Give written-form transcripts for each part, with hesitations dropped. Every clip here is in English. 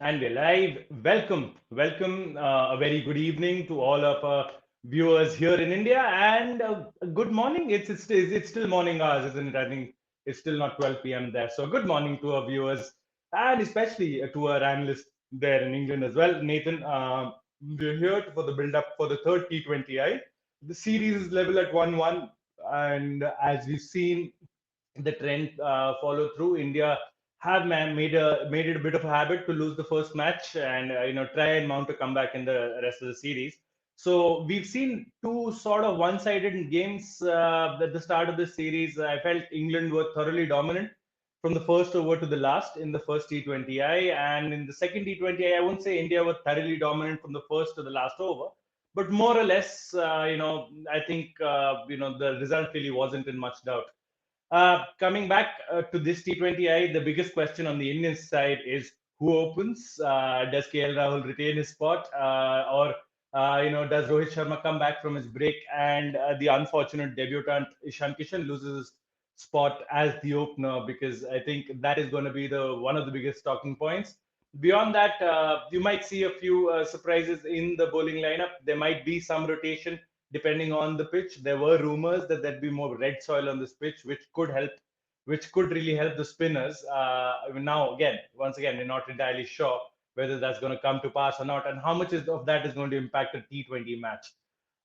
And we're live. Welcome. A very good evening to all of our viewers here in India, and good morning. It's still morning hours, isn't it? I think it's still not 12 p.m. there. So good morning to our viewers, and especially to our analysts there in England as well. Nathan, we're here for the build-up for the third T20I. The series is level at 1-1, and as we've seen the trend follow through. India have made it a bit of a habit to lose the first match and try and mount a comeback in the rest of the series. So we've seen two sort of one-sided games at the start of the series. I felt England were thoroughly dominant from the first over to the last in the first T20I, and in the second T20I, I won't say India were thoroughly dominant from the first to the last over, but more or less, I think the result really wasn't in much doubt. Coming back to this T20I, the biggest question on the Indian side is who opens? Does KL Rahul retain his spot, or does Rohit Sharma come back from his break and the unfortunate debutant Ishan Kishan loses his spot as the opener? Because I think that is going to be the one of the biggest talking points. Beyond that, you might see a few surprises in the bowling lineup. There might be some rotation depending on the pitch. There were rumors that there'd be more red soil on this pitch, which could really help the spinners. Now, once again, we're not entirely sure whether that's going to come to pass or not, and how much of that is going to impact a T20 match.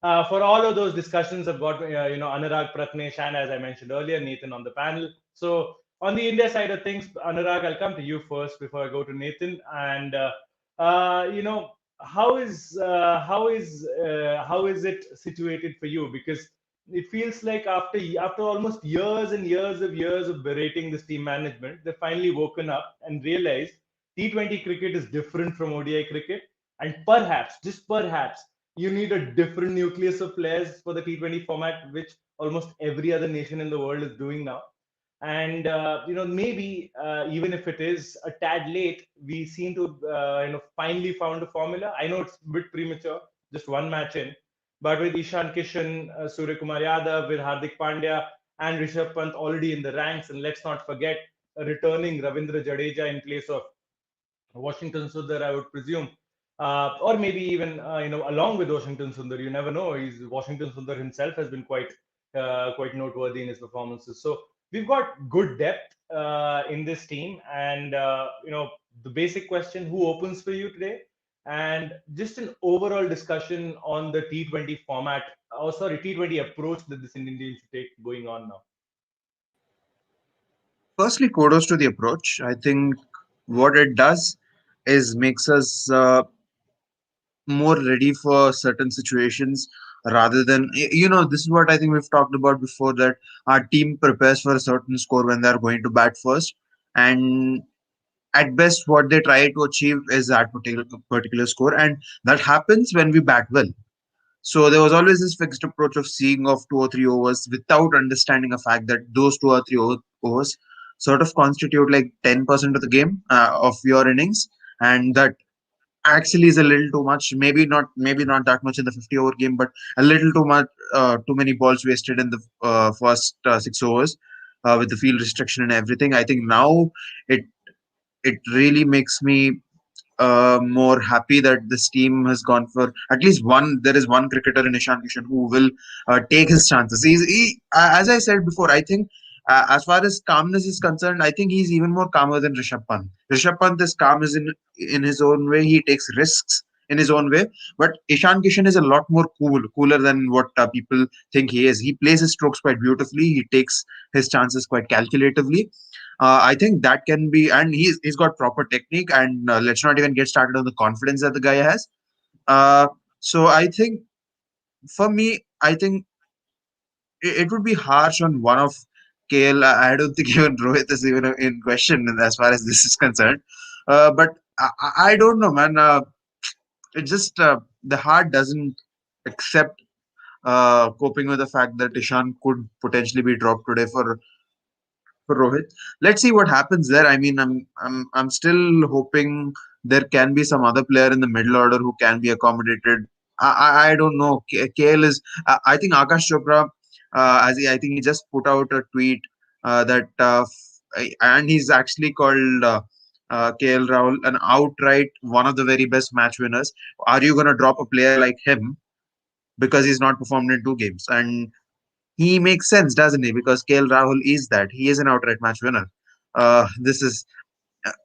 For all of those discussions, I've got Anurag, Pratnesh, and as I mentioned earlier, Nathan on the panel. So on the India side of things, Anurag, I'll come to you first before I go to Nathan. And you know, how is it situated for you? Because it feels like after almost years of berating this team management, they've finally woken up and realized T20 cricket is different from ODI cricket, and perhaps, just perhaps, you need a different nucleus of players for the T20 format, which almost every other nation in the world is doing now. And maybe even if it is a tad late, we seem to finally found a formula. I know it's a bit premature, just one match in, but with Ishan Kishan, Surya Kumar Yadav, with Hardik Pandya and Rishabh Pant already in the ranks, and let's not forget returning Ravindra Jadeja in place of Washington Sundar, I would presume, or maybe even along with Washington Sundar. You never know. He's Washington Sundar himself has been quite noteworthy in his performances. So we've got good depth in this team, and the basic question: who opens for you today? And just an overall discussion on the T20 format, or sorry, T20 approach that this Indian team should take going on now. Firstly, kudos to the approach. I think what it does is makes us more ready for certain situations rather than this is what I think we've talked about before, that our team prepares for a certain score when they're going to bat first, and at best what they try to achieve is that particular score, and that happens when we bat well. So there was always this fixed approach of seeing off 2 or 3 overs without understanding the fact that those overs sort of constitute like 10% of the game, of your innings, and that actually is a little too much. Maybe not that much in the 50-over game, but a little too much. Too many balls wasted in the first 6 overs, with the field restriction and everything. I think now it it really makes me more happy that this team has gone for at least one. There is one cricketer in Ishan Kishan who will take his chances. As I said before, I think as far as calmness is concerned, I think he's even more calmer than Rishabh Pant. Rishabh Pant is calm is in his own way. He takes risks in his own way, but Ishan Kishan is a lot more cooler than what people think he is. He plays his strokes quite beautifully. He takes his chances quite calculatively. I think that can be, and he's got proper technique. And let's not even get started on the confidence that the guy has. So I think for me, I think it would be harsh on one of KL. I don't think even Rohit is even in question as far as this is concerned. But I don't know, man. It just the heart doesn't accept coping with the fact that Ishan could potentially be dropped today for Rohit. Let's see what happens there. I mean, I'm still hoping there can be some other player in the middle order who can be accommodated. I don't know. KL is. I think Akash Chopra, I think he just put out a tweet that and he's actually called KL Rahul, an outright one of the very best match winners. Are you going to drop a player like him because he's not performed in 2 games? And he makes sense, doesn't he? Because KL Rahul is that. He is an outright match winner. This is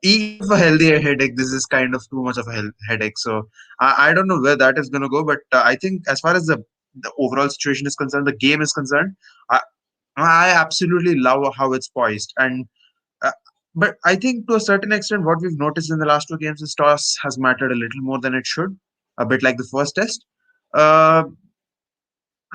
even for healthy headache. This is kind of too much of a headache. So I don't know where that is going to go. But I think as far as the overall situation is concerned, the game is concerned, I, I absolutely love how it's poised. And uh, but I think to a certain extent, what we've noticed in the last 2 games is toss has mattered a little more than it should. A bit like the first test. Uh,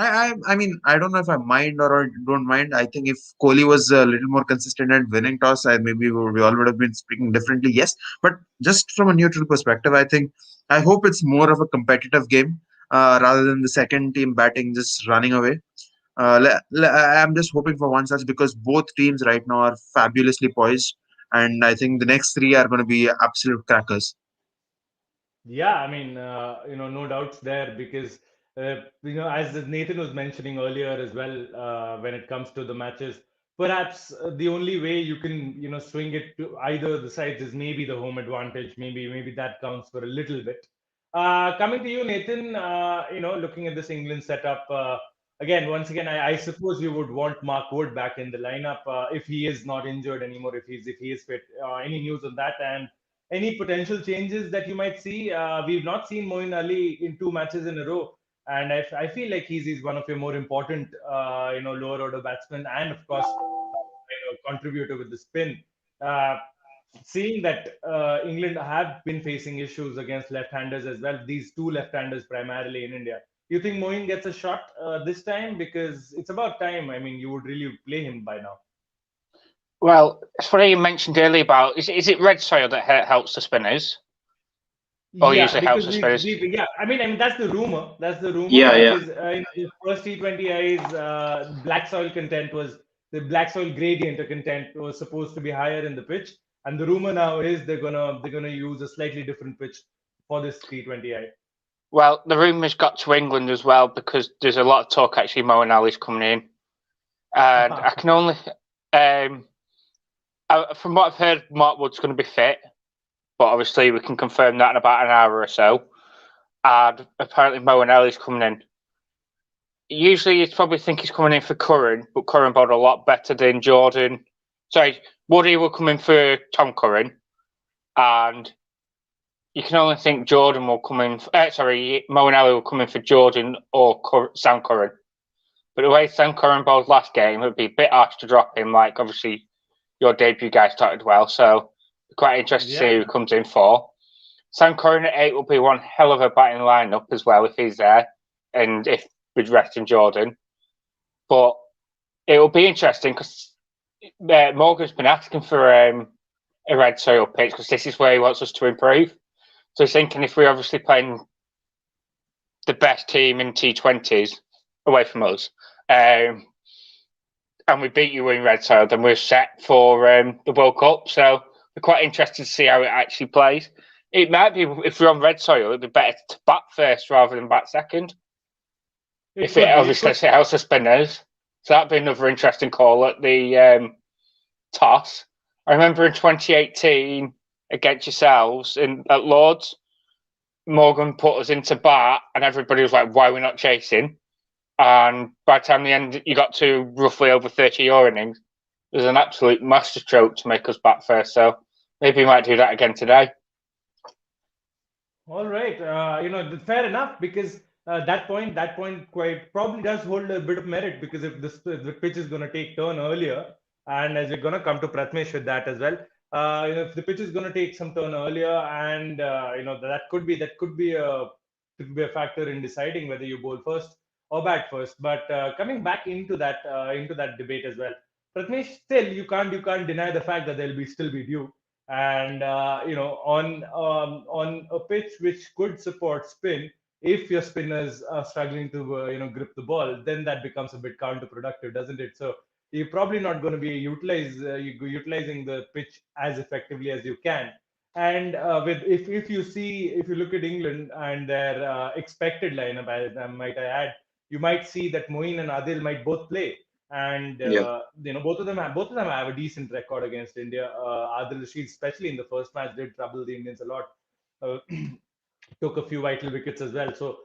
I mean, I don't know if I mind or I don't mind. I think if Kohli was a little more consistent at winning toss, maybe we all would have been speaking differently. Yes, but just from a neutral perspective, I hope it's more of a competitive game rather than the second team batting just running away. I'm just hoping for one such because both teams right now are fabulously poised, and I think the next three are going to be absolute crackers. Yeah, I mean, no doubts there because, as Nathan was mentioning earlier as well, when it comes to the matches, perhaps the only way you can, swing it to either the sides is maybe the home advantage. Maybe that counts for a little bit. Coming to you, Nathan, looking at this England setup, once again, I suppose you would want Mark Wood back in the lineup if he is not injured anymore, if he is fit. Any news on that? And any potential changes that you might see? We've not seen Moeen Ali in 2 matches in a row, and I feel like he's one of your more important, lower order batsmen, and of course, contributor with the spin. Uh, Seeing that England have been facing issues against left-handers as well, these two left-handers primarily in India. You think Moeen gets a shot this time? Because it's about time. I mean, you would really play him by now. Well, it's funny you mentioned earlier about is it red soil that helps the spinners or Yeah, usually helps because the spinners? yeah, I mean, that's the rumor. That's the rumor Yeah, yeah. because in the first T20Is, black soil content was the black soil gradient content was supposed to be higher in the pitch, and the rumor now is they're gonna use a slightly different pitch for this T20I. Well, the rumours got to England as well because there's a lot of talk actually Moeen Ali's coming in, and I can only from what I've heard, Mark Wood's going to be fit, but obviously we can confirm that in about an hour or so. And apparently Moeen Ali's coming in. Usually you'd probably think he's coming in for Curran, but Curran bowled a lot better than Jordan. Sorry, Woody will come in for Tom Curran, and you can only think Jordan will come in. Moeen Ali will come in for Jordan or Sam Curran. But the way Sam Curran bowled last game, it would be a bit harsh to drop him. Like obviously, your debut guy started well, so quite interested to see who comes in for. Sam Curran at 8 will be one hell of a batting lineup as well if he's there, and if with resting Jordan. But it will be interesting because Morgan's been asking for a red soil pitch because this is where he wants us to improve. So he's thinking if we're obviously playing the best team in T20s away from us, and we beat you in red soil, then we're set for the World Cup. So we're quite interested to see how it actually plays. It might be if we're on red soil, it'd be better to bat first rather than bat second. If it obviously helps the spinners, so that'd be another interesting call at the toss. I remember in 2018 against yourselves at Lords, Morgan put us into bat, and everybody was like, "Why are we not chasing?" And by the time the end, you got to roughly over 30 your innings. It was an absolute masterstroke to make us bat first. So maybe we might do that again today. All right, fair enough because that point quite probably does hold a bit of merit because if the pitch is going to take turn earlier, and as we're going to come to Pratmesh with that as well, if the pitch is going to take some turn earlier, and that could be a factor in deciding whether you bowl first or bat first. But coming back into that debate as well, Pratmesh, still you can't deny the fact that there'll be still be due and on a pitch which could support spin, if your spinners are struggling to grip the ball, then that becomes a bit counterproductive, doesn't it? So you're probably not going to be utilizing the pitch as effectively as you can. And with if you look at England and their expected lineup, might I add, you might see that Moeen and Adil might both play. and Yeah. both of them have a decent record against India. Adil Rashid, especially in the first match, did trouble the Indians a lot. Uh, took a few vital wickets as well. So,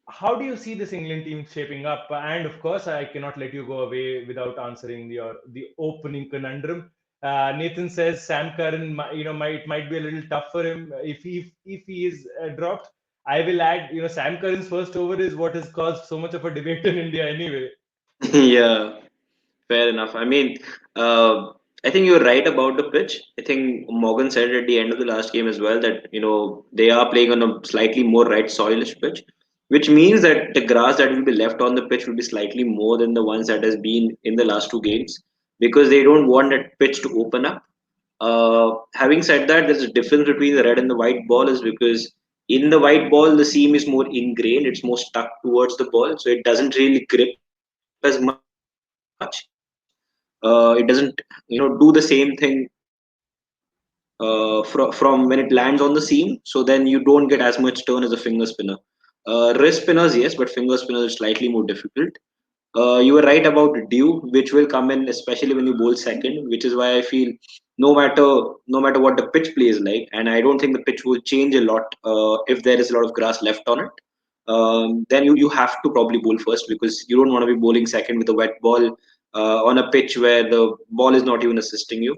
how do you see this England team shaping up? And of course, I cannot let you go away without answering the opening conundrum. Nathan says Sam Curran, might be a little tough for him if he is dropped. I will add, Sam Curran's first over is what has caused so much of a debate in India anyway. Yeah, fair enough. I mean, I think you're right about the pitch. I think Morgan said at the end of the last game as well that they are playing on a slightly more right soilish pitch, which means that the grass that will be left on the pitch will be slightly more than the ones that has been in the last two games because they don't want that pitch to open up. Having said that, there's a difference between the red and the white ball is because in the white ball the seam is more ingrained, it's more stuck towards the ball, so it doesn't really grip as much. It doesn't do the same thing from when it lands on the seam. So then you don't get as much turn as a finger spinner. Wrist spinners, yes, but finger spinners is slightly more difficult. You were right about due, which will come in especially when you bowl second, which is why I feel no matter what the pitch plays like, and I don't think the pitch will change a lot if there is a lot of grass left on it. Then you have to probably bowl first because you don't want to be bowling second with a wet ball on a pitch where the ball is not even assisting you.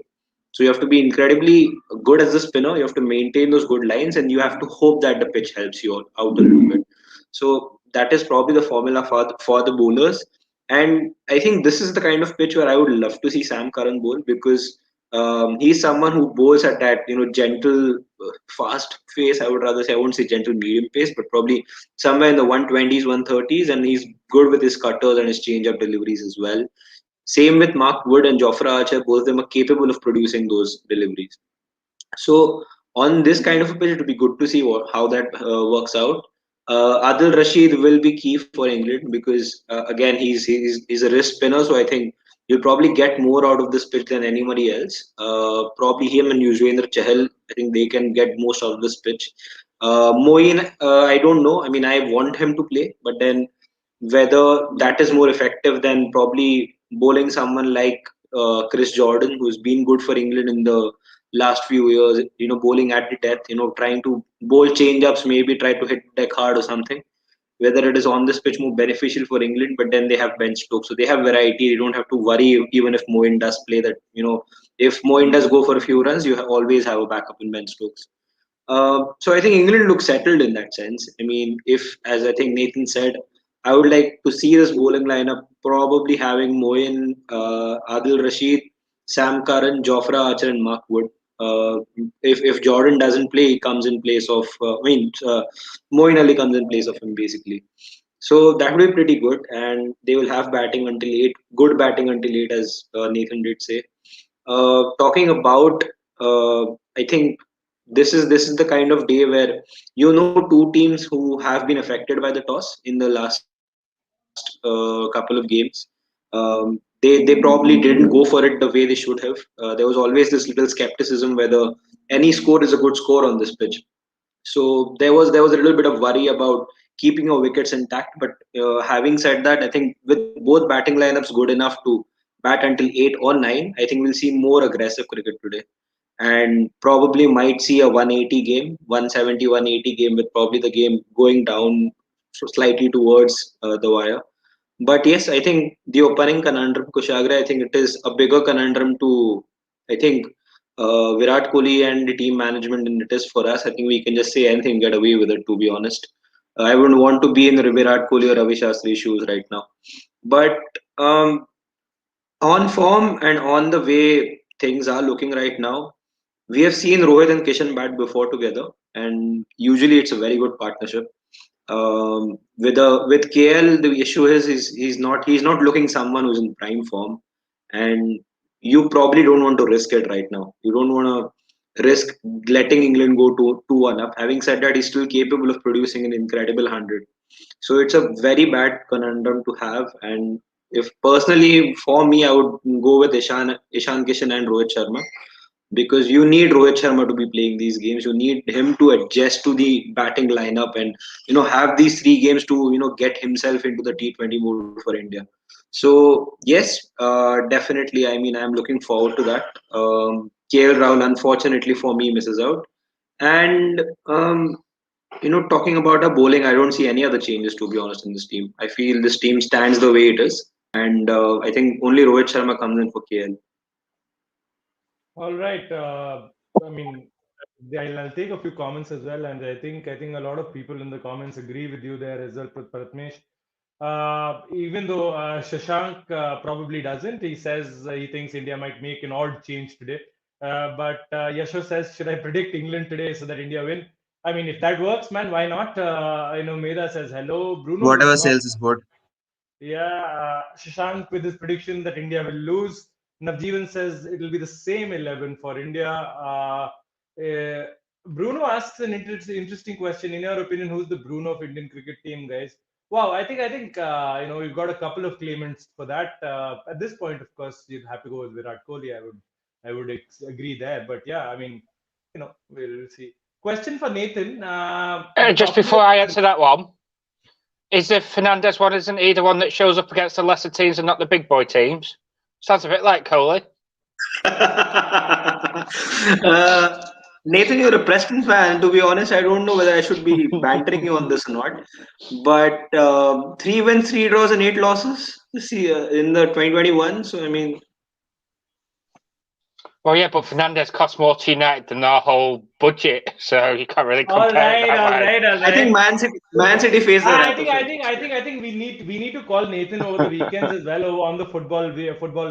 So you have to be incredibly good as a spinner. You have to maintain those good lines, and you have to hope that the pitch helps you out a little bit. So that is probably the formula for the bowlers. And I think this is the kind of pitch where I would love to see Sam Curran bowl because he's someone who bowls at that gentle, fast pace. I would rather say I won't say gentle medium pace, but probably somewhere in the 120s, 130s, and he's good with his cutters and his change-up deliveries as well. Same with Mark Wood and Jofra Archer, both of them are capable of producing those deliveries. So on this kind of a pitch, it would be good to see how that works out. Adil Rashid will be key for England because again he's a wrist spinner, so I think you'll probably get more out of this pitch than anybody else. Probably him and Yuzvendra Chahal, I think they can get most out of this pitch. Moeen, I don't know. I mean, I want him to play, but then whether that is more effective than probably bowling someone like Chris Jordan, who's been good for England in the last few years, bowling at the death, trying to bowl change ups, maybe try to hit deck hard or something. Whether it is on this pitch more beneficial for England, but then they have Ben Stokes, so they have variety. They don't have to worry even if Moeen does play that. If Moeen does go for a few runs, always have a backup in Ben Stokes. So I think England looks settled in that sense. I mean, if, as I think Nathan said, I would like to see this bowling lineup probably having Moeen, Adil Rashid, Sam Curran, Jofra Archer, and Mark Wood. If Jordan doesn't play, he comes in place of. Moeen Ali comes in place of him basically. So that will be pretty good, and they will have batting until 8, good batting until 8, as Nathan did say. Talking about, I think this is the kind of day where two teams who have been affected by the toss in the last couple of games. They probably didn't go for it the way they should have. There was always this little skepticism whether any score is a good score on this pitch. So there was a little bit of worry about keeping your wickets intact. But having said that, I think with both batting lineups good enough to bat until 8 or 9, I think we'll see more aggressive cricket today, and probably might see a 180 game, 170, 180 game, with probably the game going down slightly towards the wire. But yes, I think the opening conundrum, Kushagra, I think it is a bigger conundrum to, I think, Virat Kohli and the team management than it is for us. I think we can just say anything, get away with it, to be honest. I wouldn't want to be in the Virat Kohli or Ravi Shastri shoes right now. But on form and on the way things are looking right now, we have seen Rohit and Kishan bat before together, and usually it's a very good partnership. With KL, the issue is he's not looking someone who's in prime form, and you probably don't want to risk it right now. You don't want to risk letting England go to 2-1 up. Having said that, he's still capable of producing an incredible 100. So it's a very bad conundrum to have. And if personally for me, I would go with Ishan Kishan and Rohit Sharma. because you need Rohit Sharma to be playing these games. You need him to adjust to the batting lineup and have these 3 games to get himself into the T20 mode for India. So yes, definitely. I mean, I'm looking forward to that. KL Rahul, unfortunately for me, misses out. And talking about our bowling, I don't see any other changes, to be honest, in this team. I feel this team stands the way it is, and I think only Rohit Sharma comes in for KL. All right. I mean, I'll take a few comments as well, and I think a lot of people in the comments agree with you there as well, Pratmesh. Even though Shashank probably doesn't, he says he thinks India might make an odd change today. But Yasho says, should I predict England today so that India win? I mean, if that works, man, why not? I know Meda says hello. Bruno Whatever looks not. sales is what. Yeah, Shashank with his prediction that India will lose. Navjeevan says it will be the same 11 for India. Uh, Bruno asks an interesting question. In your opinion, who's the Bruno of Indian cricket team, guys? Wow, I think we've got a couple of claimants for that. At this point, of course, you'd have to go with Virat Kohli. I would agree there. But yeah, I mean, we'll see. Question for Nathan. Just Top before I answer that one, is the Fernandez one, isn't he the one that shows up against the lesser teams and not the big boy teams? Sounds a bit like Kohli. Nathan, you're a Preston fan. To be honest, I don't know whether I should be bantering you on this or not. But 3 wins, 3 draws, and 8 losses this year in the 2021. So I mean, Well, yeah, but Fernandez costs more to United than our whole budget, so you can't really All compare it right, that all way. right, all I think right. Man City faced the I wrath think of I it. think I think I think we need to call Nathan over the weekends as well on the football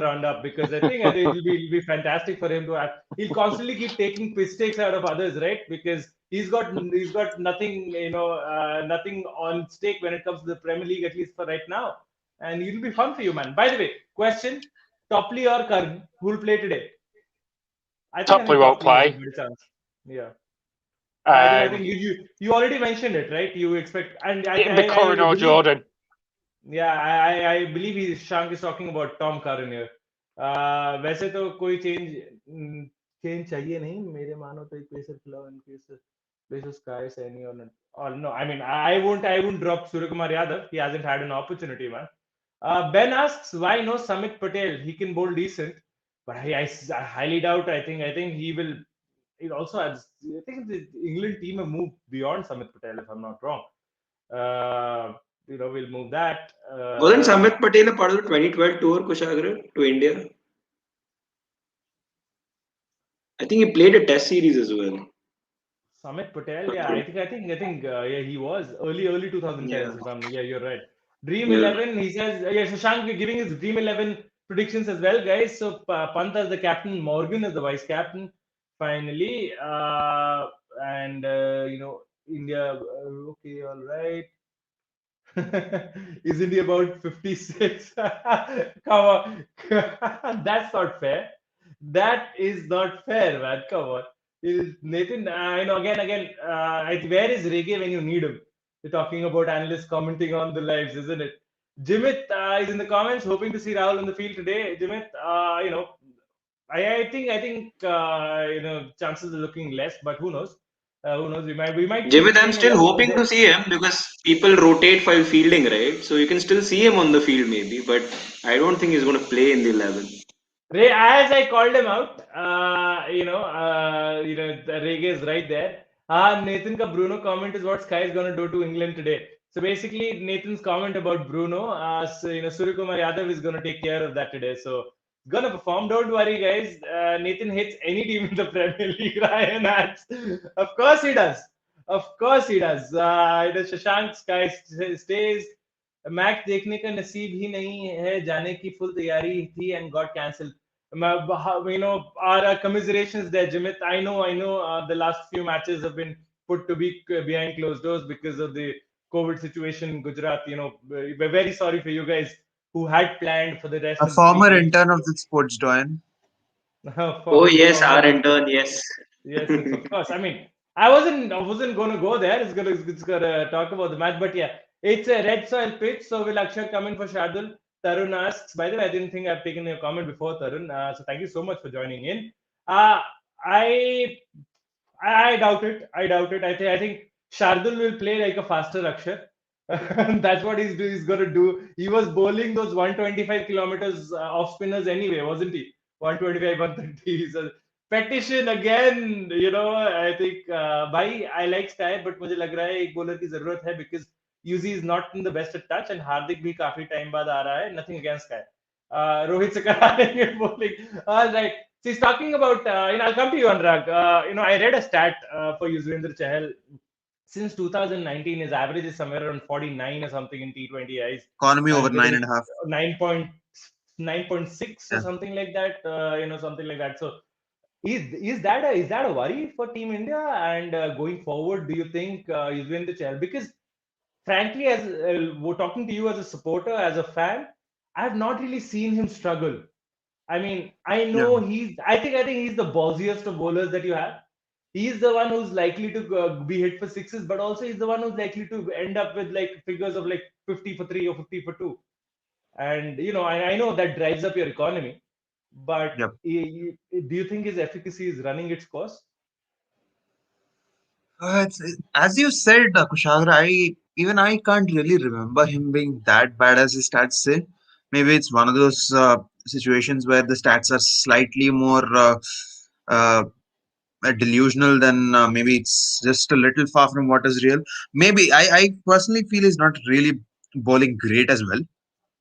roundup because I think it'll be fantastic for him to have. He'll constantly keep taking mistakes out of others, right? Because he's got nothing nothing on stake when it comes to the Premier League, at least for right now, and it'll be fun for you, man. By the way, question: Topley or Karan, who'll play today? I think Topley won't Topley has a play. good chance. Yeah. I think Um, you already mentioned it, right? You expect, and I it'll be Curran I or believe, Jordan. yeah, I believe Shank is talking about Tom Curran here. वैसे तो कोई change चाहिए नहीं मेरे मानो तो एक pacer खिलाओ in case basis Sky Saini or no, I mean I won't drop Suryakumar Yadav. He hasn't had an opportunity, man. Ben asks why no Samit Patel. He can bowl decent, but I highly doubt. I think he will. It also has. I think the England team have moved beyond Samit Patel, if I'm not wrong. We'll move that. Wasn't Samit Patel a part of the 2012 tour, Kushagra, to India? I think he played a Test series as well. Samit Patel, yeah, I think, yeah, he was early 2010s. Yeah, If I'm, yeah, you're right. Dream yeah. 11, he says, yeah, Shashank, we're giving his Dream 11 predictions as well, guys. So Pant as the captain, Morgan as the vice captain, finally, and India. Okay, all right. Isn't he about 56? Come on. That's not fair. That is not fair, man. Come on. Nathan, where is Reggae when you need him? You're talking about analysts commenting on the lives, isn't it? Jimit is in the comments, hoping to see Rahul on the field today. Jimit, I think chances are looking less, but who knows? Who knows? We might see the Jimit, I'm same still 11 hoping today. to see him because people rotate while fielding, right? So you can still see him on the field maybe, but I don't think he's going to play in the 11. Ray, as I called him out, Reggae is right there. Nathan ka Bruno comment is what Sky is going to do to England today. So basically, Nathan's comment about Bruno, Suryakumar Yadav is going to take care of that today. So gonna perform. Don't worry, guys. Nathan hits any team in the Premier League. Ryan adds. Of course he does. Of course he does. Shashank Sky stays. Match देखने का नसीब ही नहीं है जाने की full तैयारी थी and got cancelled. Our commiserations there, Jimit. I know the last few matches have been put to be behind closed doors because of the COVID situation in Gujarat. We're very sorry for you guys who had planned for the rest A of the three former games. intern of the sports doyen. Oh, Former, yes, former our intern, yes. Yes, of course. I mean, I wasn't going to go there. It's gonna talk about the match, but yeah, it's a red soil pitch. So will Akshay come in for Shardul? Tarun asks. By the way, I didn't think I've taken your comment before, Tarun. So thank you so much for joining in. Uh, I I doubt it. I doubt it. I think Shardul will play like a faster Akshar. That's what he's going to do. He was bowling those 125 kilometers off spinners anyway, wasn't he? 125, 130. He's a petition again. I think भाई I like Sky, but मुझे लग रहा है एक bowler की जरूरत है because UZ is not in the best at touch and Hardik भी काफी time बाद आ रहा है. Nothing against Sky. Rohit से करा देंगे bowling. All right. So he's talking about, I'll come to you, Anurag. I read a stat for Yuzvendra Chahal. Since 2019, his average is somewhere around 49 or something in T20Is, Economy over with nine an and a half. 9.6 or Yeah. something like that. Something like that. So is that a worry for Team India? And going forward, do you think Yuzvendra Chahal? Because frankly, as we're talking to you as a supporter, as a fan, I have not really seen him struggle. I mean, I Yeah. know I think he's the ballsiest of bowlers that you have. He's the one who's likely to be hit for sixes, but also he's the one who's likely to end up with like figures of like 50 for three or 50 for two. And I know that drives up your economy, but Yeah. do you think his efficacy is running its course? As you said, Kushagra, I can't really remember him being that bad as his stats say. Maybe it's one of those situations where the stats are slightly more uh, delusional than maybe it's just a little far from what is real. Maybe I personally feel he's not really bowling great as well.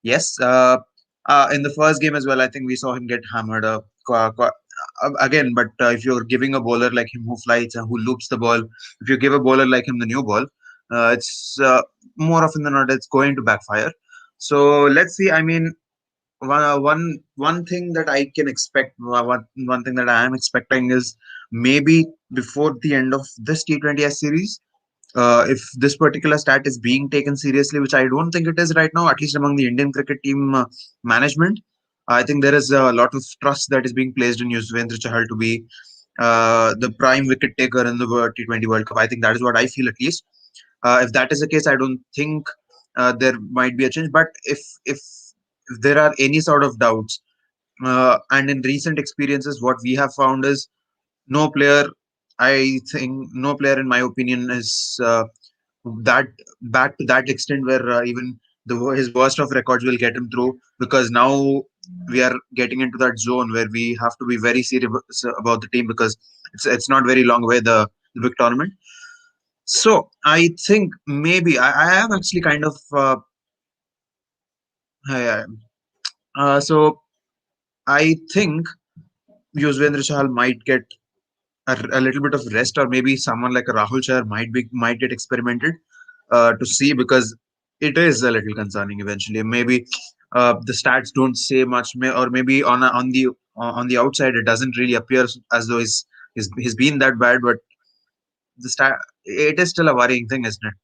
Yes, in the first game as well, I think we saw him get hammered again. But if you're giving a bowler like him who flies and who loops the ball, if you give a bowler like him the new ball, it's more often than not it's going to backfire. So let's see. I mean, one thing that I can expect, one thing that I am expecting is maybe before the end of this T20S series, if this particular stat is being taken seriously, which I don't think it is right now, at least among the Indian cricket team management, I think there is a lot of trust that is being placed in Yuzvendra Chahal to be the prime wicket taker in the T20 World Cup. I think that is what I feel at least. If that is the case, I don't think there might be a change. But if there are any sort of doubts, and in recent experiences, what we have found is no player, I think, no player, in my opinion, is that back to that extent where even his worst of records will get him through, because now we are getting into that zone where we have to be very serious about the team, because it's not very long away, the big tournament. So I think maybe I am actually kind of I- so I think Yuzvendra Chahal might get a little bit of rest, or maybe someone like a Rahul Chahar might get experimented to see, because it is a little concerning eventually. Maybe the stats don't say much, or maybe on the outside it doesn't really appear as though he's been that bad, but the stat it is still a worrying thing, isn't it?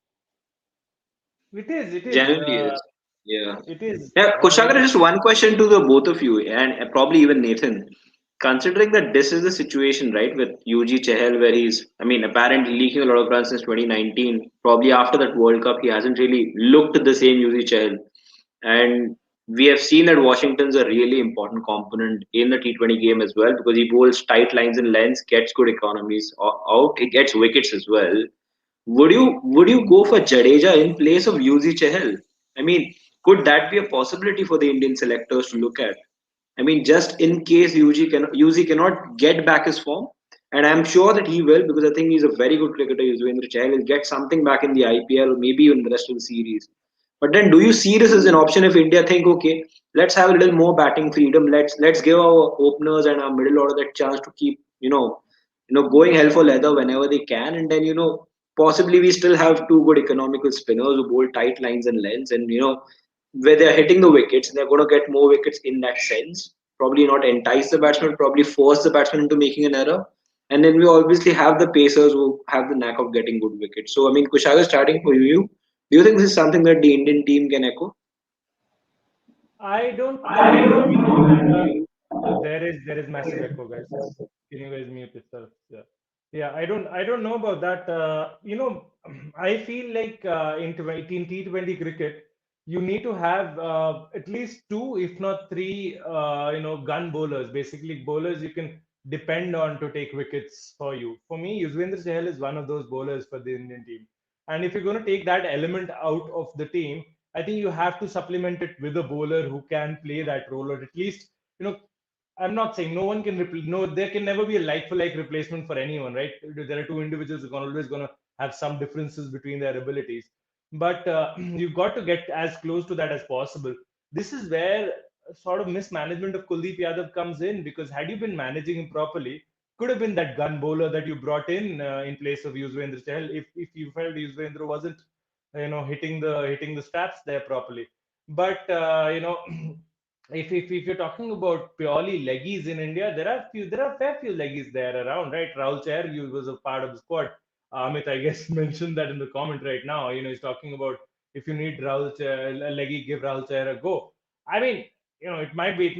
It is. It is. Genuinely is. Yeah. It is. Yeah, Kushagra, just one question to the both of you, and probably even Nathan. Considering that this is the situation, right, with UG Chahal, where he's, I mean, apparently leaking a lot of runs since 2019. Probably after that World Cup, he hasn't really looked the same UG Chahal. And we have seen that Washington's a really important component in the T20 game as well, because he bowls tight lines and lengths, gets good economies out, he gets wickets as well. Would you go for Jadeja in place of UZ Chahal? I mean, could that be a possibility for the Indian selectors to look at? I mean, just in case UZ cannot get back his form, and I'm sure that he will, because I think he's a very good cricketer. Yuzvendra Chahal will get something back in the IPL, or maybe even the rest of the series. But then, do you see this as an option if India think, okay, let's have a little more batting freedom. Let's give our openers and our middle order that chance to keep going hell for leather whenever they can, and then possibly we still have two good economical spinners who bowl tight lines and lengths, and where they're hitting the wickets, and they're going to get more wickets in that sense. Probably not entice the batsman, probably force the batsman into making an error. And then we obviously have the pacers who have the knack of getting good wickets. So I mean, Kushaga, starting for you, do you think this is something that the Indian team can echo? I don't know. There is massive echo, guys. Can you guys mute yourself? Yeah, yeah. I don't know about that. I feel like in T20 cricket, you need to have at least two, if not three, gun bowlers. Basically, bowlers you can depend on to take wickets for you. For me, Yuzvendra Chahal is one of those bowlers for the Indian team. And if you're going to take that element out of the team, I think you have to supplement it with a bowler who can play that role, or at least, you know, I'm not saying no one can no, there can never be a like for like replacement for anyone, right? There are two individuals who are always going to have some differences between their abilities, but you've got to get as close to that as possible. This is where sort of mismanagement of Kuldeep Yadav comes in, because had you been managing him properly, could have been that gun bowler that you brought in place of Yuzvendra Chahal if you felt Yuzvendra wasn't hitting the straps there properly. But if you're talking about purely leggies in India, there are fair few leggies there around, right? Rahul Chahar you was a part of the squad. Amit, I guess, mentioned that in the comment right now. He's talking about if you need Rahul Chahar, a leggy, give Rahul Chahar a go. I mean, it might be a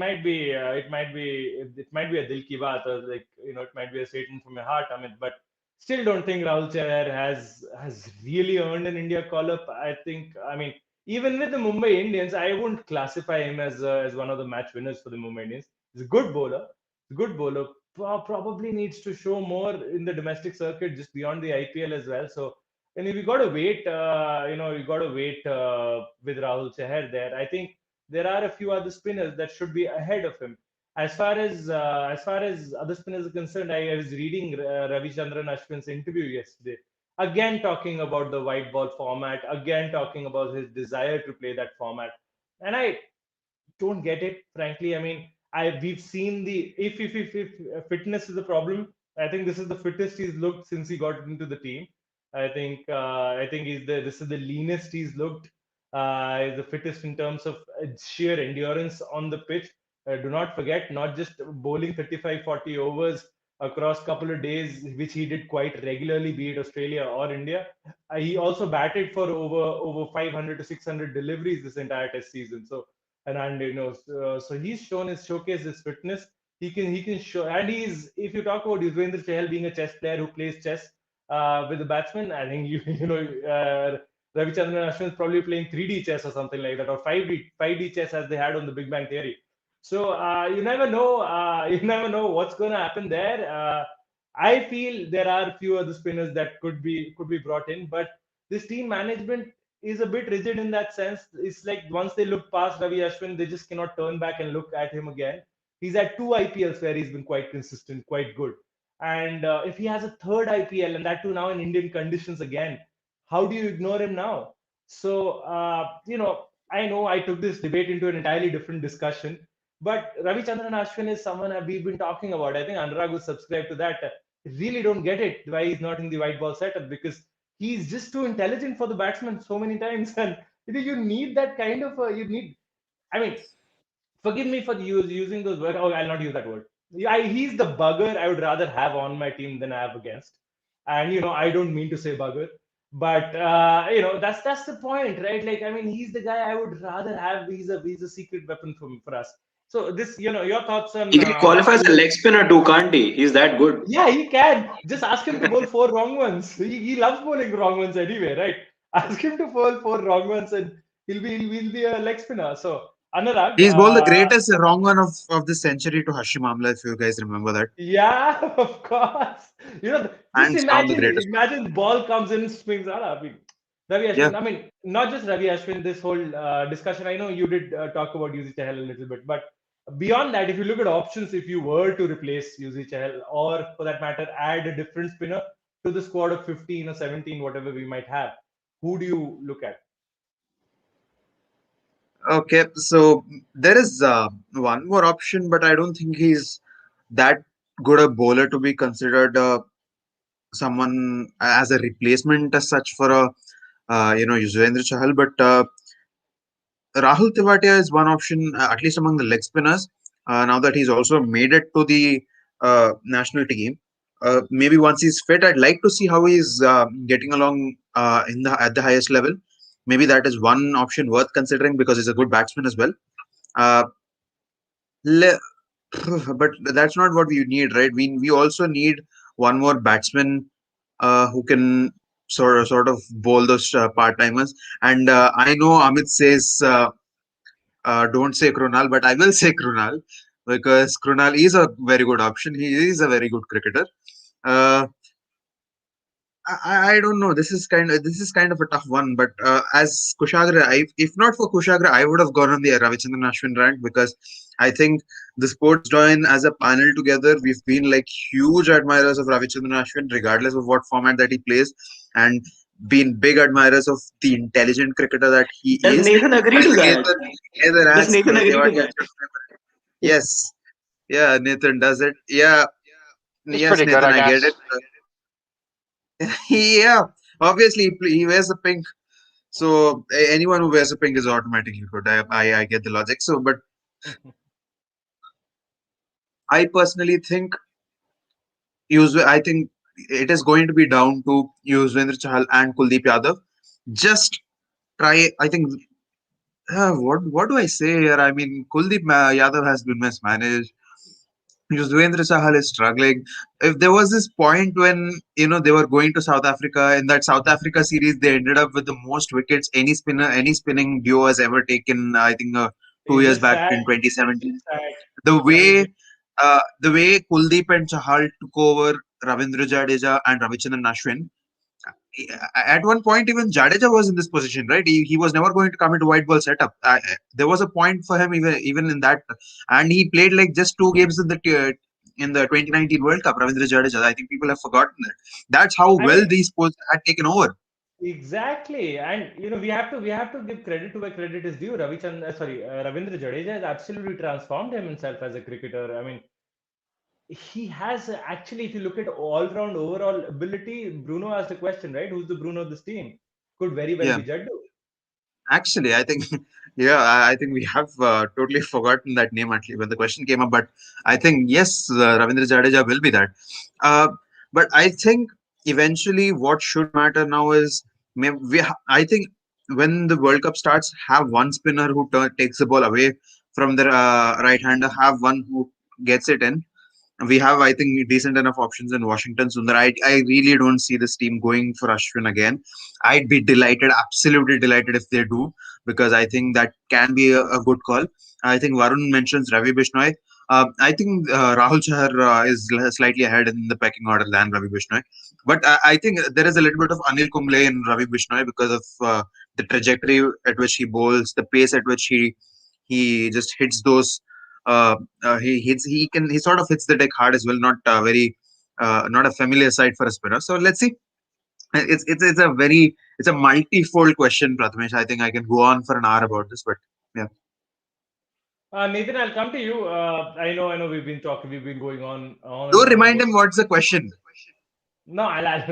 dil ki baat, or like, it might be a statement from your heart, Amit, but still don't think Rahul Chahar has really earned an India call up. I think, I mean, even with the Mumbai Indians, I wouldn't classify him as one of the match winners for the Mumbai Indians. He's a good bowler. He's a good bowler. Probably needs to show more in the domestic circuit, just beyond the IPL as well. So, and we got to wait. We got to wait with Rahul Chahar there. I think there are a few other spinners that should be ahead of him. As far as other spinners are concerned, I was reading Ravichandran Ashwin's interview yesterday, again talking about the white ball format, again talking about his desire to play that format. And I don't get it, frankly. I mean, we've seen the if fitness is the problem, I think this is the fittest he's looked since he got into the team. I think this is the leanest he's looked. He's the fittest in terms of sheer endurance on the pitch. Do not forget, not just bowling 35, 40 overs across a couple of days, which he did quite regularly, be it Australia or India. He also batted for over 500 to 600 deliveries this entire test season. So he's shown his showcase his fitness. He can show, and he's, if you talk about Yuzvendra Chahal being a chess player who plays chess with the batsman, I think Ravichandran Ashwin is probably playing 3D chess or something like that, or 5D chess as they had on the Big Bang Theory. So you never know. You never know what's going to happen there. I feel there are a few other spinners that could be brought in, but this team management is a bit rigid in that sense. It's like once they look past Ravi Ashwin, they just cannot turn back and look at him again. He's had two IPLs where he's been quite consistent, quite good. And if he has a third IPL, and that too now in Indian conditions again, how do you ignore him now? So, I know I took this debate into an entirely different discussion, but Ravi Chandran Ashwin is someone we've been talking about. I think Anurag would subscribe to that. Really don't get it why he's not in the white ball setup, because he's just too intelligent for the batsman so many times. And you need that kind of you need. I mean, forgive me for using those words. Oh, I'll not use that word. Yeah, he's the bugger I would rather have on my team than I have against. And I don't mean to say bugger, but that's the point, right? Like, I mean, he's the guy I would rather have. He's a secret weapon for us. So this, your thoughts He on can qualify as a leg spinner too, can't he? He's that good. yeah, he can. Just ask him to bowl four wrong ones. He loves bowling wrong ones anyway, right? Ask him to bowl four wrong ones, and he'll be a leg spinner. So Anurag, He's bowled the greatest wrong one of the century to Hashim Amla, if you guys remember that. yeah, of course. Just Hands down, the imagine, greatest one. imagine the ball comes in, swings out. I mean, Ravi Yeah. Ashwin. I mean, not just Ravi Ashwin. This whole discussion. I know you did talk about Yuzi Chahal a little bit, but beyond that, if you look at options, if you were to replace Yuzi Chahal, or for that matter, add a different spinner to the squad of 15 or 17, whatever we might have, who do you look at? Okay, so there is one more option, but I don't think he's that good a bowler to be considered someone as a replacement as such for a Yuzvendra Chahal. But Rahul Tewatia is one option, at least among the leg spinners. Now that he's also made it to the national team, maybe once he's fit, I'd like to see how he's getting along at the highest level. Maybe that is one option worth considering because he's a good batsman as well. Uh, le- but that's not what we need, right? We also need one more batsman who can sort of bowl those part timers. And I know Amit says don't say Krunal, but I will say Krunal. because Krunal is a very good option. He is a very good cricketer. Uh, I don't know. This is kind of a tough one. But as Kushagra, if not for Kushagra, I would have gone on the Ravichandran Ashwin rank because I think the sports join as a panel together. We've been like huge admirers of Ravichandran Ashwin, regardless of what format that he plays, and been big admirers of the intelligent cricketer that he Does is. Nathan agree I to think that? Nathan Does has Nathan agree to Tewati that? Yes, yeah, Nathan does it. Yeah, He's yes, pretty good, Nathan, I I get it. guess. Yeah, obviously he wears a pink. So anyone who wears a pink is automatically good. I get the logic. So, but I personally think I think it is going to be down to Yuzvendra Chahal and Kuldeep Yadav. Just try. I think what do I say here? I mean, Kuldeep Yadav has been mismanaged. Yuzvendra Chahal is struggling. If there was this point when they were going to South Africa in that South Africa series, they ended up with the most wickets any spinning duo has ever taken. I think 2 years It's back just in sad. 2017. It's sad. The I mean, way Kuldeep and Chahal took over Ravindra Jadeja and Ravichandran Ashwin. At one point, even Jadeja was in this position, right? He was never going to come into white ball setup. There was a point for him even in that, and he played like just 2 games in the 2019 World Cup. Ravindra Jadeja. I think people have forgotten that. That's how I well mean, these posts had taken over. exactly. And we have to give credit to where credit is due. Ravindra Jadeja has absolutely transformed himself as a cricketer. I mean, he has actually, if you look at all-round overall ability, Bruno asked a question, right? Who's the Bruno of this team? Could very well Yeah. be Jaddu. Actually, I think, yeah, I think we have totally forgotten that name actually when the question came up. But I think, yes, Ravindra Jadeja will be that. Uh, but I think eventually what should matter now is I think when the World Cup starts, have one spinner who takes the ball away from the right hander, have one who gets it in. We have, I think, decent enough options in Washington Sundar. I really don't see this team going for Ashwin again. I'd be delighted, absolutely delighted if they do, because I think that can be a good call. I think Varun mentions Ravi Bishnoi. I think Rahul Chahar is slightly ahead in the pecking order than Ravi Bishnoi. But I think there is a little bit of Anil Kumble in Ravi Bishnoi because of the trajectory at which he bowls, the pace at which he just hits those he sort of hits the deck hard as well, not a familiar sight for a spinner. So let's see. It's a multi-fold question, Prathamesh. I think I can go on for an hour about this, but yeah. Nathan, I'll come to you. I know, we've been going on and Do on remind about. him what's the question. No, I'll.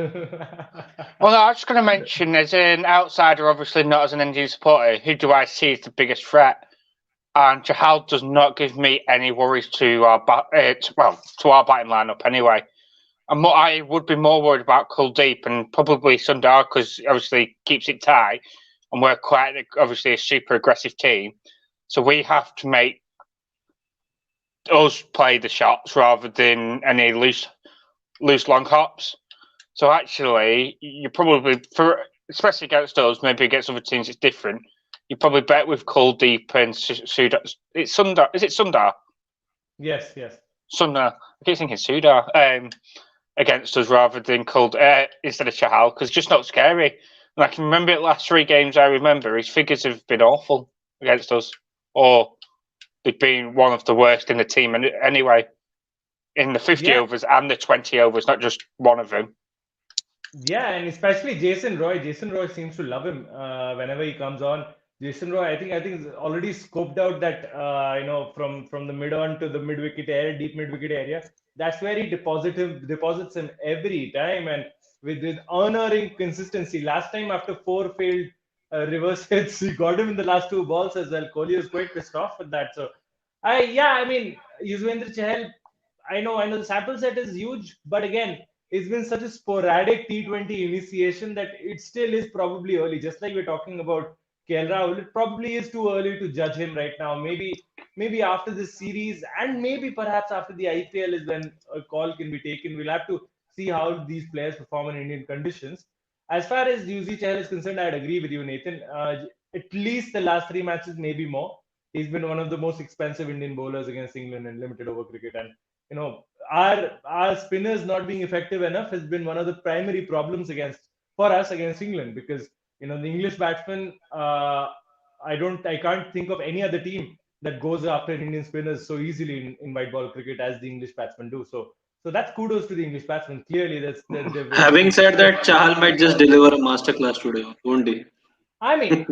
Well, I was just going to mention, as an outsider, obviously not as an Indian supporter, who do I see as the biggest threat? And Chahal does not give me any worries to to our batting lineup anyway. And I would be more worried about Kuldeep and probably Sundar because obviously keeps it tight, and we're quite obviously a super aggressive team. So we have to make us play the shots rather than any loose long hops. So actually, you probably especially against us, maybe against other teams, it's different. You probably bet with Kuldeep and Sudar. It's Sundar. Is it Sundar? Yes, yes. Sundar. I keep thinking Sudar. Against us rather than instead of Chahal because it's just not scary. And I can remember the last 3 games. I remember his figures have been awful against us, or they've been one of the worst in the team. And anyway, in the 50 Yeah, overs and the 20 overs, not just one of them. yeah, and especially Jason Roy. Jason Roy seems to love him whenever he comes on. Jason Roy, I think, is already scoped out that from the mid on to the mid wicket area, deep mid wicket area. That's where he deposits him every time, and with unerring consistency. Last time after four failed reverse hits, he got him in the last two balls as well. Kohli was quite pissed off with that. So, I mean, Yuzvendra Chahal. I know the sample set is huge, but again, it's been such a sporadic T20 initiation that it still is probably early. Just like we're talking about KL Rahul, it probably is too early to judge him right now. Maybe after this series, and maybe perhaps after the IPL is when a call can be taken. We'll have to see how these players perform in Indian conditions. As far as Yuzi Chahal is concerned, I'd agree with you, Nathan. At least the last three matches, maybe more. He's been one of the most expensive Indian bowlers against England in limited over cricket, and our spinners not being effective enough has been one of the primary problems for us against England, because the English batsmen. I can't think of any other team that goes after Indian spinners so easily in white ball cricket as the English batsmen do. So that's kudos to the English batsmen. Clearly, Having said that, Chahal might just deliver a masterclass today, won't he? I mean,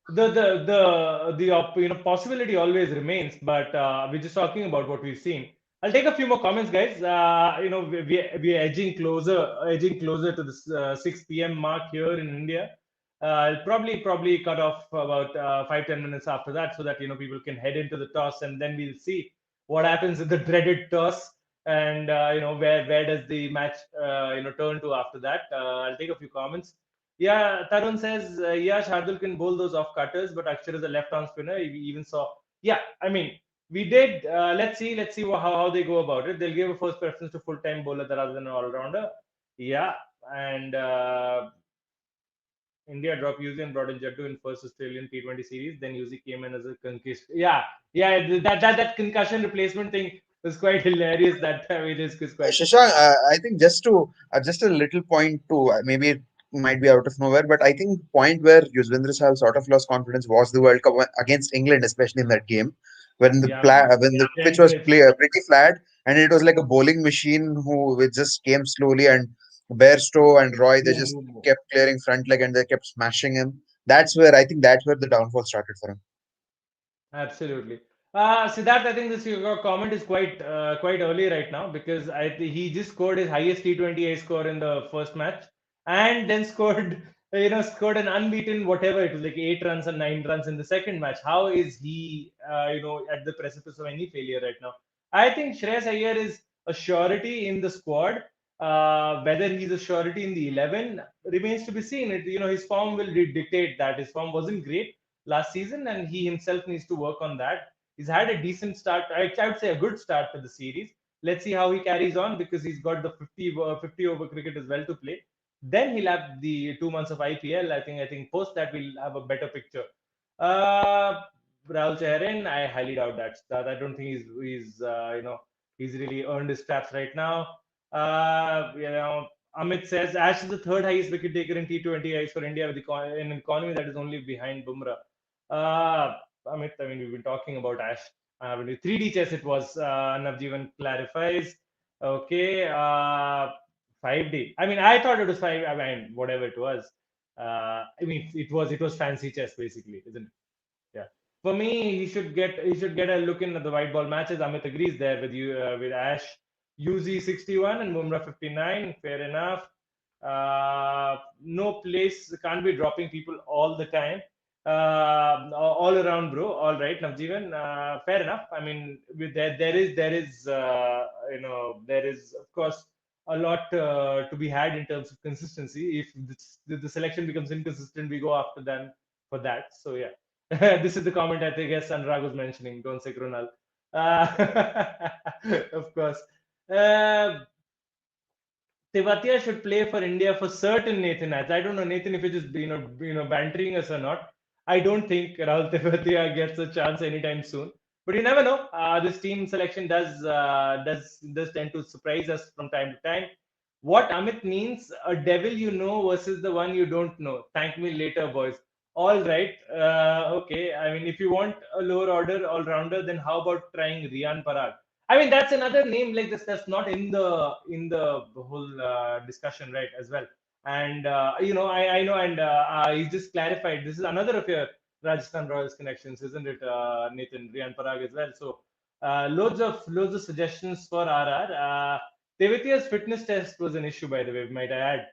the possibility always remains, but we're just talking about what we've seen. I'll take a few more comments, guys. We're edging closer to the 6 p.m. mark here in India. I'll probably cut off about 5-10 minutes after that, so that people can head into the toss, and then we'll see what happens in the dreaded toss, and where does the match turn to after that. I'll take a few comments. Yeah, Tarun says, yeah, Shardul can bowl those off cutters, but Akshar is a left arm spinner. We even saw, yeah, I mean, we did. Let's see how they go about it. They'll give a first preference to full time bowler rather than an all rounder. Yeah, and India dropped Yuzi and brought in Jaddu in first Australian T20 series. Then Yuzi came in as a concussion. Yeah. That concussion replacement thing was quite hilarious. That it is quite. Shashank, I think just a little point too. Maybe it might be out of nowhere, but I think point where Yuzvendra Chahal sort of lost confidence was the World Cup against England, especially in that game when Yeah, man. when the pitch was Temperature. pretty flat and it was like a bowling machine who it just came slowly, and Bairstow and Roy, they Boom, just boom, boom. kept clearing front leg and they kept smashing him. That's where the downfall started for him. Absolutely. Siddharth, I think this your comment is quite early right now, because he just scored his highest T20I score in the first match, and then scored an unbeaten whatever it was, like 8 runs and 9 runs in the second match. How is he at the precipice of any failure right now? I think Shreyas Iyer is a surety in the squad. Whether he's a surety in the 11 remains to be seen. His form will dictate that. His form wasn't great last season, and he himself needs to work on that. He's had a decent start. I would say a good start to the series. Let's see how he carries on, because he's got the 50 over cricket as well to play. Then he'll have the 2 months of IPL. I think post that we'll have a better picture. Uh, Rahul Cheharin, I highly doubt that. I don't think he's really earned his straps right now. Amit says Ash is the third highest wicket taker in T20Is for India, with an economy that is only behind Bumrah. Uh, Amit, I mean, we've been talking about Ash. 3D chess it was. Navjeevan clarifies. Okay. 5D. I mean, I thought it was 5. I mean, whatever it was. I mean, it was fancy chess basically, isn't it? Yeah. For me, he should get a look in at the white ball matches. Amit agrees there with you, with Ash. UZ 61 and Mumra 59. Fair enough. No place, can't be dropping people all the time. All around, bro. All right, Navjeevan. Fair enough. I mean, there is of course a lot to be had in terms of consistency. If the selection becomes inconsistent, we go after them for that. So yeah. This is the comment I guess Anurag was mentioning. Don't say Krunal. Of course. Uh, Tewatia should play for India for certain, Nathan. I don't know, Nathan, if you're just bantering us or not. I don't think Rahul Tewatia gets a chance anytime soon. But you never know. This team selection does tend to surprise us from time to time. What Amit means, a devil you know versus the one you don't know. Thank me later, boys. All right. Okay. I mean, if you want a lower order all rounder, then how about trying Rian Parag? I mean, that's another name like this that's not in the whole discussion, right? As well. And I know, and he just clarified. This is another of your Rajasthan Royals connections, isn't it, Nathan? Rian Parag as well. So loads of suggestions for RR. Tevitia's fitness test was an issue, by the way. Might I add?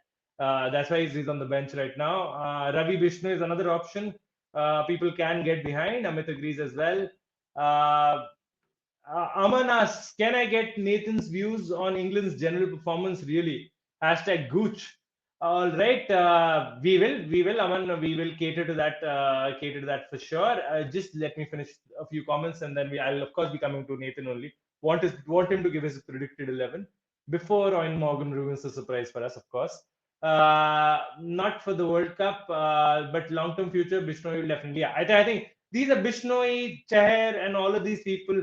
That's why he's on the bench right now. Ravi Vishnu is another option. People can get behind. Amit agrees as well. Uh, Aman asks, can I get Nathan's views on England's general performance? Really? Hashtag Gooch. All right, we will, Aman, we will cater to that for sure. Just let me finish a few comments, and then I'll of course be coming to Nathan only. Want him to give his predicted 11 before Owen Morgan ruins the surprise for us, of course. Not for the World Cup, but long-term future, Bishnoi will definitely. Yeah, I think these are Bishnoi, Chaher, and all of these people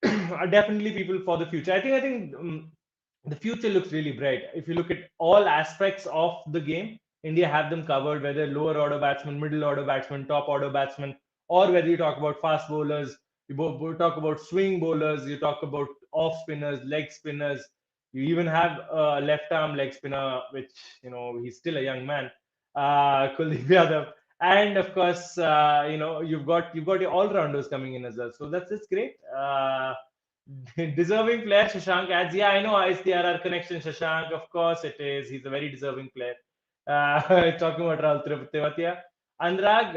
are definitely people for the future. I think the future looks really bright. If you look at all aspects of the game, India have them covered, whether lower order batsmen, middle order batsmen, top order batsmen, or whether you talk about fast bowlers, talk about swing bowlers, you talk about off spinners, leg spinners. You even have a left arm leg spinner, which he's still a young man, Kuldeep Yadav, and of course, you've got your all rounders coming in as well. So that's great. Deserving player, Shashank adds. Yeah, I know ISTRR connection, Shashank. Of course it is. He's a very deserving player. Talking about Rahul Tewatia. Anurag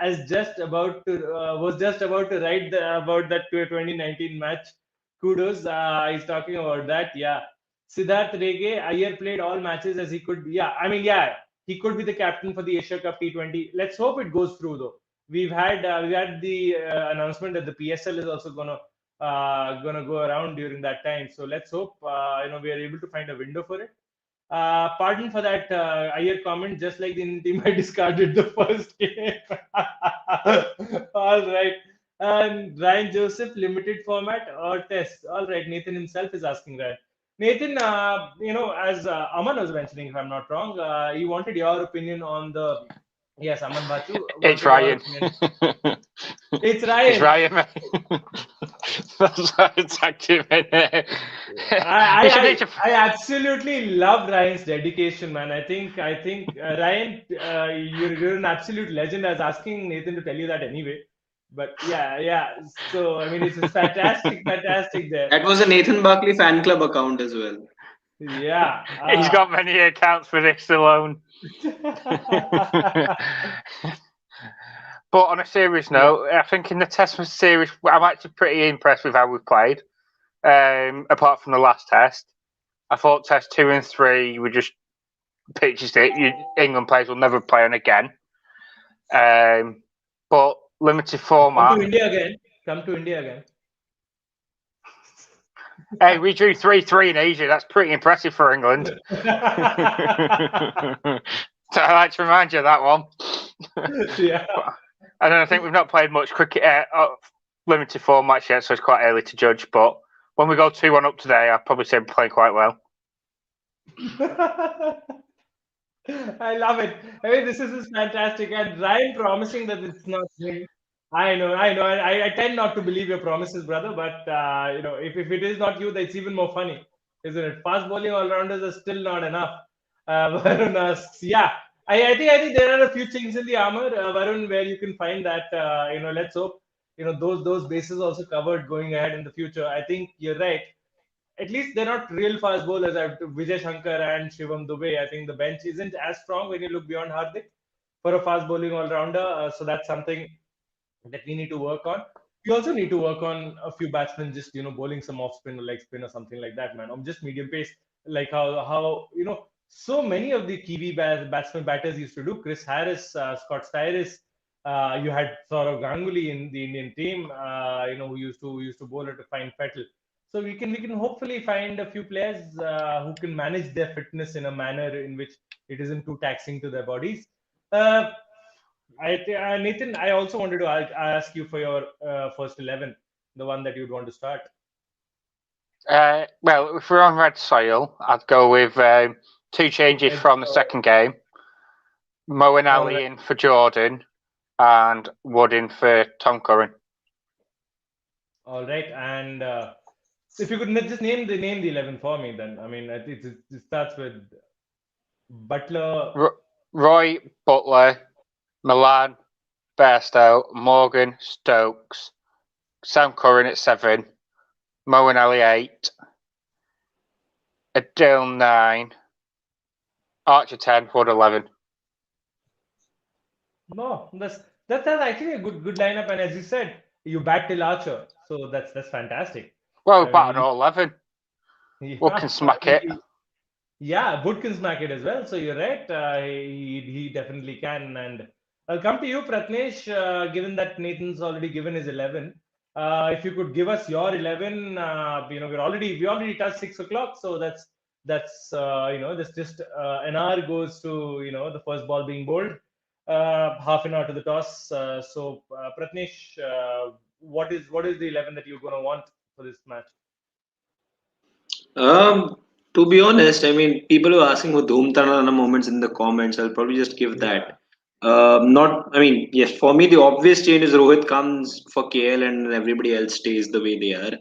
was just about to write about that 2019 match. Kudos. He's talking about that. Yeah. Siddharth Rege, Iyer played all matches as he could. Yeah, I mean, yeah, he could be the captain for the Asia Cup T20. Let's hope it goes through though. We've had the announcement that the PSL is also gonna go around during that time. So let's hope we are able to find a window for it. Pardon for that Iyer comment. Just like the Indian team, I discarded the first game. All right. And Ryan Joseph, limited format or test? All right. Nathan himself is asking that. Nathan, as Aman was mentioning, if I'm not wrong, he wanted your opinion on the. Yes, Aman Bachu It's wanted your Ryan. opinion. It's It's Ryan. Ryan, mate. That's how it's active in there. I, You should I need to. I absolutely love Ryan's dedication, man. I think Ryan, you're an absolute legend. I was asking Nathan to tell you that anyway, but yeah, yeah. So I mean, it's fantastic, fantastic there. That was a Nathan Barkley fan club account as well. Yeah. He's got many accounts for this alone. But on a serious Yeah. note, I think in the Test series, I'm actually pretty impressed with how we've played. Apart from the last Test, I thought Test 2 and 3 were just pitches that England players will never play on again. But limited Come to format. India again. Come to India again. Hey, we drew 3-3 in Asia. That's pretty impressive for England. So I like to remind you of that one. Yeah. And then I think we've not played much cricket limited format yet, so it's quite early to judge. But when we go 2-1 up today, I'd probably say we're playing quite well. I love it. I mean, this is fantastic. And Ryan promising that it's not him. I know. I tend not to believe your promises, brother. But if it is not you, that's even more funny, isn't it? Fast bowling all rounders are still not enough. Varun asks, yeah. I think there are a few things in the armor, Varun, where you can find that. Let's hope those bases also covered going ahead in the future. I think you're right. At least they're not real fast bowlers. Vijay Shankar and Shivam Dubey. I think the bench isn't as strong when you look beyond Hardik for a fast bowling all rounder. So that's something that we need to work on. We also need to work on a few batsmen just bowling some off spin or leg spin or something like that, man. Or just medium pace, like how so many of the Kiwi batsmen batters used to do. Chris Harris, Scott Styris. You had Saurav Ganguly in the Indian team, who used to bowl at a fine fettle. So we can hopefully find a few players who can manage their fitness in a manner in which it isn't too taxing to their bodies. Uh, Nathan, I also wanted to ask you for your first 11, the one that you'd want to start. Well, if we're on red soil, I'd go with 2 changes Red from the soil. second game. Moeen All Ali right. in for Jordan and Wood in for Tom Curran. All right, and if you could just name the 11 for me, then I mean, it starts with Butler. Roy, Butler, Milan, Bairstow, Morgan, Stokes, Sam Curran at 7, Moeen Ali 8, Adele 9, Archer 10, Wood 11. No, that's actually a good lineup, and as you said, you bat till Archer, so that's fantastic. Well, I we're batting mean, all 11. Wood can smack it. Yeah, Wood can smack it as well. So you're right. He definitely can. And I'll come to you, Pratnesh. Given that Nathan's already given his 11, if you could give us your 11, we already touched 6 o'clock. So that's that's just an hour goes to the first ball being bowled. half an hour to the toss. Pratnesh, what is the 11 that you're going to want for this match? Um, to be honest, I mean, people who are asking for Dhoom Tanana moments in the comments. I'll probably just give Yeah. that. Not, I mean, yes, for me, the obvious change is Rohit comes for KL and everybody else stays the way they are.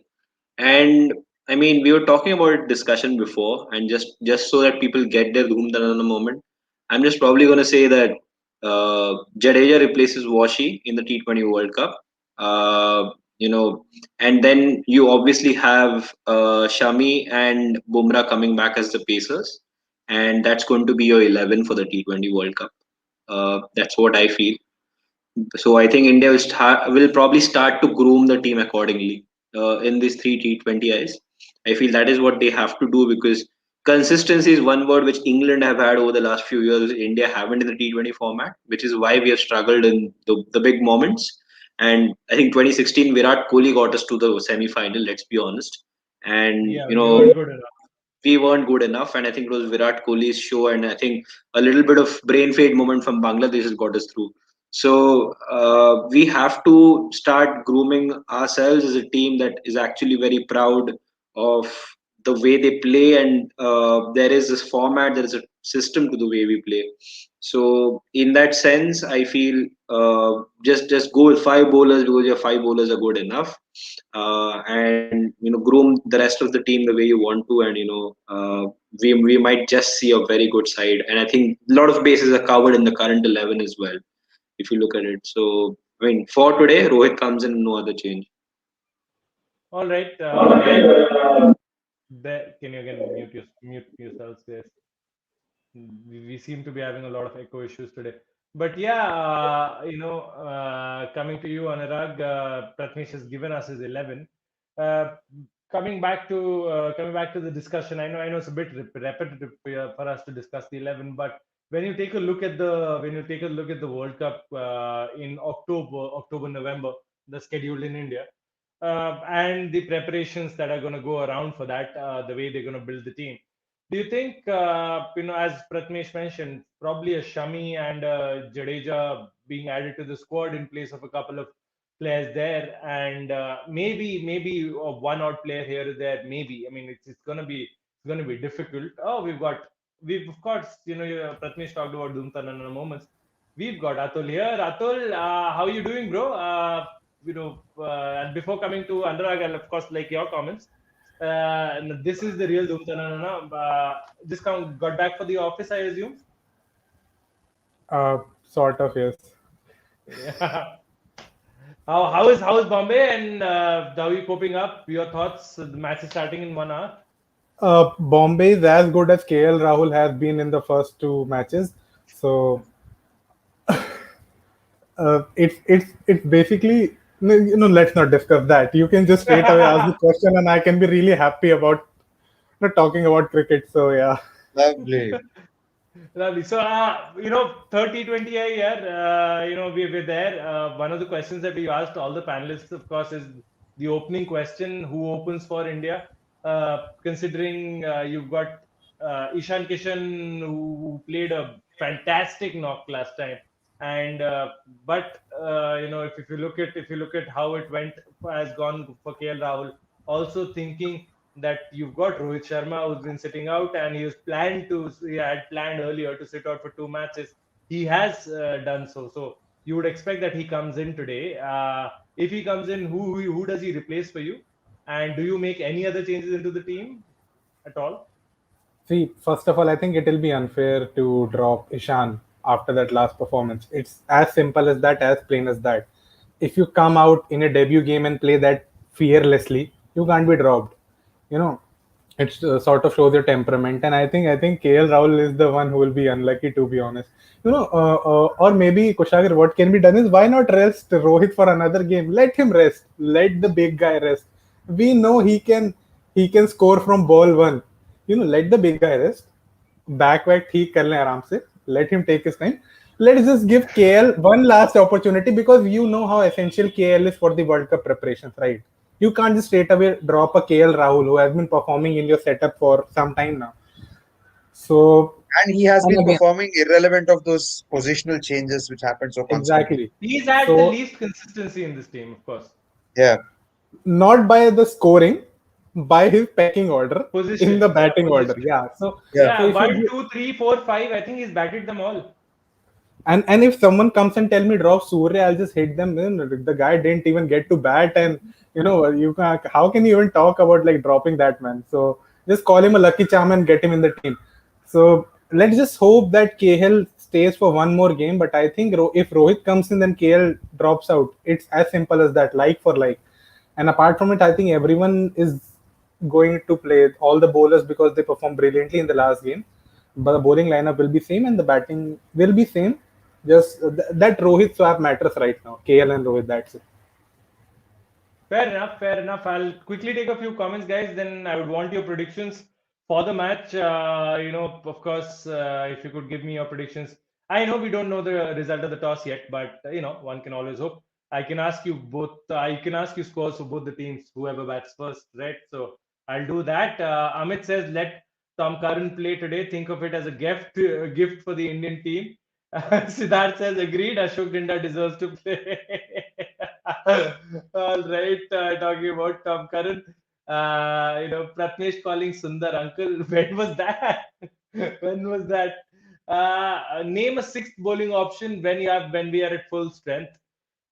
And I mean, we were talking about discussion before, and just so that people get their Dhoom Tanana moment, I'm just probably going to say that Jadeja replaces Washi in the T20 World Cup. You know, and then you obviously have Shami and Bumrah coming back as the pacers, and that's going to be your 11 for the T20 World Cup. That's what I feel. So I think India will probably start to groom the team accordingly in these three T20Is. I feel that is what they have to do because consistency is one word which England have had over the last few years. India haven't in the T20 format, which is why we have struggled in the big moments. And I think 2016 Virat Kohli got us to the semi-final. Let's be honest. And Yeah, we weren't good enough. we weren't good enough. And I think it was Virat Kohli's show, and I think a little bit of brain fade moment from Bangladesh has got us through. So we have to start grooming ourselves as a team that is actually very proud of the way they play, and there is this format, there is a system to the way we play. So in that sense, I feel just go with five bowlers because your five bowlers are good enough, and groom the rest of the team the way you want to, and we might just see a very good side. And I think a lot of bases are covered in the current 11 as well, if you look at it. So I mean, for today, Rohit comes in, no other change. All right. Can you again mute yourselves? Yes. We seem to be having a lot of echo issues today. But yeah, coming to you, Anurag, Pratnesh has given us his 11. Uh, coming back to the discussion, I know it's a bit repetitive for us to discuss the 11, but when you take a look at the World Cup in October, November, the schedule in India, and the preparations that are going to go around for that, the way they're going to build the team. Do you think, as Pratmesh mentioned, probably a Shami and a Jadeja being added to the squad in place of a couple of players there, and maybe one odd player here or there, maybe. I mean, it's gonna be difficult. Oh, we've of course, Pratmesh talked about Dumtan moments. We've got Atul here. Atul, how are you doing, bro? And before coming to Anurag, I'll of course like your comments. This is the real Dhumtanana. Just got back for the office, I assume. Sort of, yes. Yeah. How is Bombay, and how are you coping up? Your thoughts? The match is starting in 1 hour. Bombay is as good as KL Rahul has been in the first two matches. So it's basically, let's not discuss that. You can just straight away ask the question, and I can be really happy about talking about cricket. So yeah. Lovely. Lovely. So, third T20I here, we're there. One of the questions that we asked all the panelists, of course, is the opening question: who opens for India? Considering you've got Ishan Kishan, who played a fantastic knock last time, and if you look at how it went, has gone for KL Rahul. Also thinking that you've got Rohit Sharma, who's been sitting out, and he had planned earlier to sit out for 2 matches. He has done so. So you would expect that he comes in today. If he comes in, who does he replace for you? And do you make any other changes into the team at all? See, first of all, I think it will be unfair to drop Ishan after that last performance. It's as simple as that, as plain as that. If you come out in a debut game and play that fearlessly, you can't be dropped. You know, it sort of shows your temperament, and I think KL Rahul is the one who will be unlucky, to be honest. Or maybe Kushagar, what can be done is, why not rest Rohit for another game? Let him rest. Let the big guy rest. We know he can score from ball one. Let the big guy rest. Back ठीक कर लें आराम से. Let him take his time. Let's just give KL one last opportunity, because you know how essential KL is for the World Cup preparations, right? You can't just straight away drop a KL Rahul who has been performing in your setup for some time now. So And he has And been again, performing irrelevant of those positional changes which happen so constantly. exactly. He's had the So least consistency in this team, of course. Yeah. not by the scoring, by his pecking order in the Position, yeah, batting order. position. Yeah. Yeah. So Yeah, if you one, two, three, four, five. I think he's batted them all. and if someone comes and tell me drop Surya, I'll just hit them. The guy didn't even get to bat, and you can, how can you even talk about like dropping that man? So just call him a lucky charm and get him in the team. So let's just hope that KL stays for one more game. But I think if Rohit comes in, then KL drops out. It's as simple as that, like for like. And apart from it, I think everyone is going to play all the bowlers because they performed brilliantly in the last game. But the bowling lineup will be same and the batting will be same. Just that Rohit swap matters right now. KL and Rohit. That's it. Fair enough, fair enough. I'll quickly take a few comments, guys. Then I would want your predictions for the match. Of course, if you could give me your predictions. I know we don't know the result of the toss yet, but one can always hope. I can ask you both. I can ask you scores for both the teams, whoever bats first, right? So I'll do that. Amit says, "Let Tom Curran play today. Think of it as a gift for the Indian team." Siddharth says, "Agreed. Ashok Dinda deserves to play." All right, talking about Tom Curran. Pratnesh calling Sundar uncle. When was that? When was that? Name a sixth bowling option when we are at full strength.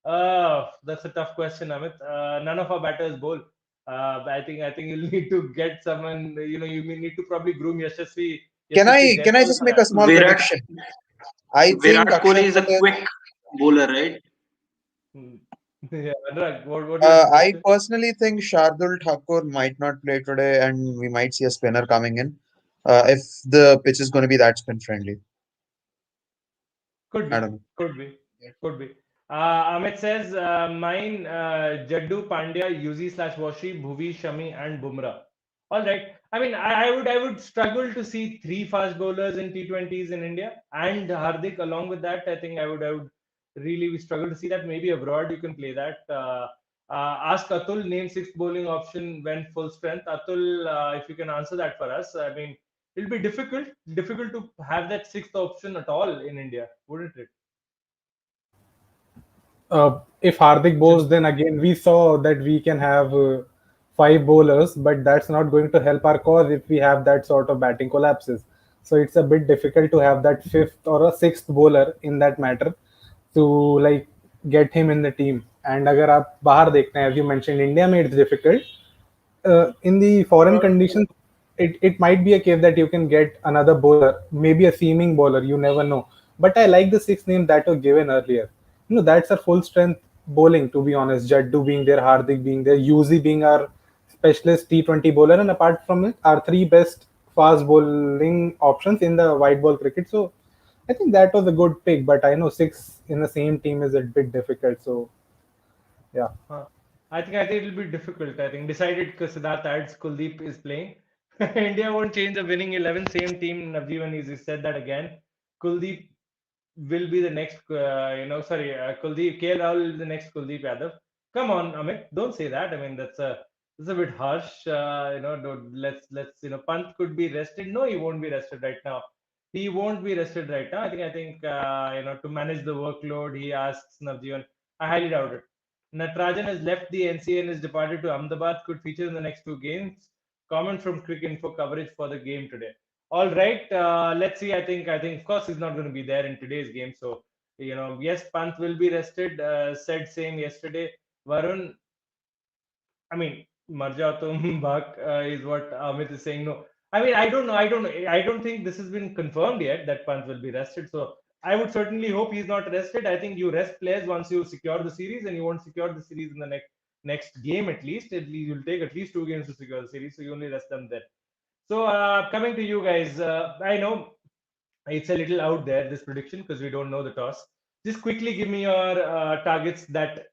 That's a tough question, Amit. None of our batters bowl. I think you'll need to get someone. You may need to probably groom Can Yashasvi I can I Jaiswal just for make a that. small Virat prediction? I think Virat Kohli Akshat is a Patel. quick bowler, right? Hmm. Yeah, Anurag, what do you have to I say? personally think Shardul Thakur might not play today, and we might see a spinner coming in. If the pitch is going to be that spin friendly, Could I be, don't know. could be, could be. Amit says, mine, Jaddu, Pandya, Yuzi/Washi, Bhuvi, Shami, and Bumrah. All right. I mean, I would struggle to see three fast bowlers in T20s in India and Hardik along with that. I would really struggle to see that. Maybe abroad you can play that. Ask Atul, name sixth bowling option when full strength. Atul, if you can answer that for us. I mean, it'll be difficult to have that sixth option at all in India, wouldn't it? If Hardik Just bowls, then again we saw that we can have five bowlers, but that's not going to help our cause if we have that sort of batting collapses. So it's a bit difficult to have that fifth or a sixth bowler in that matter to like get him in the team. And अगर आप बाहर देखते हैं, as you mentioned, India में it's difficult. In the foreign conditions, it might be a case that you can get another bowler, maybe a seaming bowler, you never know. But I like the six names that were given earlier. That's a full strength bowling, to be honest. Jaddu being there, Hardik being there, Yuzi being our specialist T20 bowler, and apart from it, our three best fast bowling options in the white ball cricket. So I think that was a good pick, but I know six in the same team is a bit difficult. So yeah. Huh. I think it'll be difficult. I think decided because Siddharth adds Kuldeep is playing. India won't change the winning 11. Same team. Navjeevan is said that again. Kuldeep will be the next. Kuldeep KL Rahul is the next Kuldeep Yadav. Come on, Amit, don't say that. I mean, that's a bit harsh. Don't, let's Pant could be rested. No, he won't be rested right now. He won't be rested right now. I think to manage the workload, he asks Navjeevan. I highly doubt it. Natarajan has left the NCA and is departed to Ahmedabad. Could feature in the next two games. Comment from Cricket Info coverage for the game today. All right, let's see. I think of course he's not going to be there in today's game. So yes, Pant will be rested. Said same yesterday. Varun, I mean, Marjatum Bak is what Amit is saying. No, I mean, I don't know. I don't think this has been confirmed yet that Pant will be rested. So I would certainly hope he's not rested. I think you rest players once you secure the series, and you won't secure the series in the next game at least. At least you'll take at least two games to secure the series. So you only rest them then. So coming to you guys, I know it's a little out there this prediction because we don't know the toss. Just quickly give me your targets that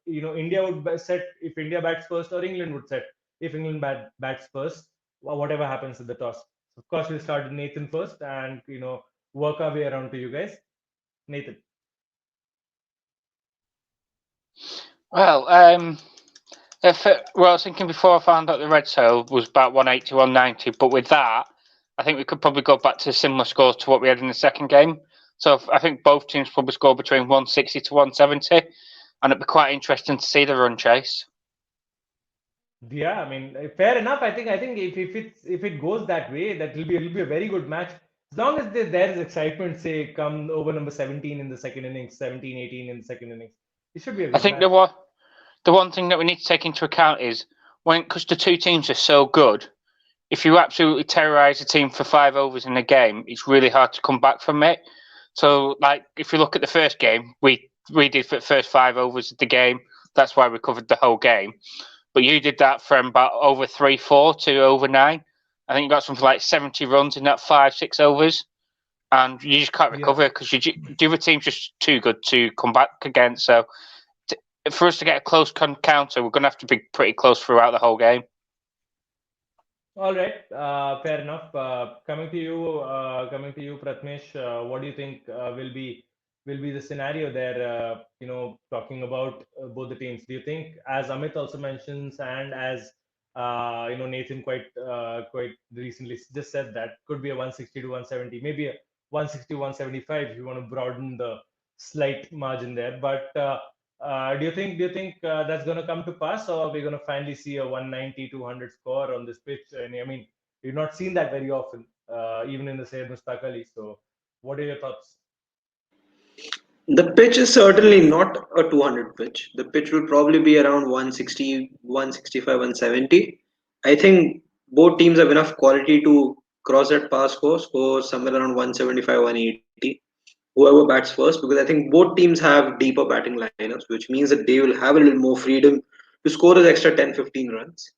India would set if India bats first or England would set if England bats first, whatever happens in the toss. So of course, we'll start with Nathan first and work our way around to you guys. Nathan. Well, I was thinking before I found out the red sale was about 180, 190, but with that, I think we could probably go back to similar scores to what we had in the second game. So I think both teams probably score between 160 to 170, and it'd be quite interesting to see the run chase. Yeah, I mean, fair enough. I think if it goes that way, that it'll be a very good match. As long as there is excitement, say come over number 17 in the second innings, 17, 18 in the second innings, it should be a I good think match. the one thing that we need to take into account is because the two teams are so good, if you absolutely terrorize a team for 5 overs in a game, it's really hard to come back from it. So, like, if you look at the first game, we did for the first 5 overs of the game. That's why we covered the whole game. But you did that from about over 3-4 to over 9. I think you got something like 70 runs in that 5-6 overs, and you just can't recover because the other team's just too good to come back against. So, for us to get a close counter, we're going to have to be pretty close throughout the whole game. All right, fair enough. Coming to you, Pratmesh. What do you think will be the scenario there? Talking about both the teams. Do you think, as Amit also mentions, and as Nathan quite recently just said, that could be a 160 to 170, maybe a 160 175 if you want to broaden the slight margin there. But do you think that's going to come to pass, or are we going to finally see a 190 200 score on this pitch? And I mean, we've not seen that very often, even in the Syed Mustaq Ali. So, what are your thoughts? The pitch is certainly not a 200 pitch. The pitch will probably be around 160, 165, 170. I think both teams have enough quality to cross that pass score somewhere around 175, 180. Whoever bats first, because I think both teams have deeper batting lineups, which means that they will have a little more freedom to score those extra 10, 15 runs.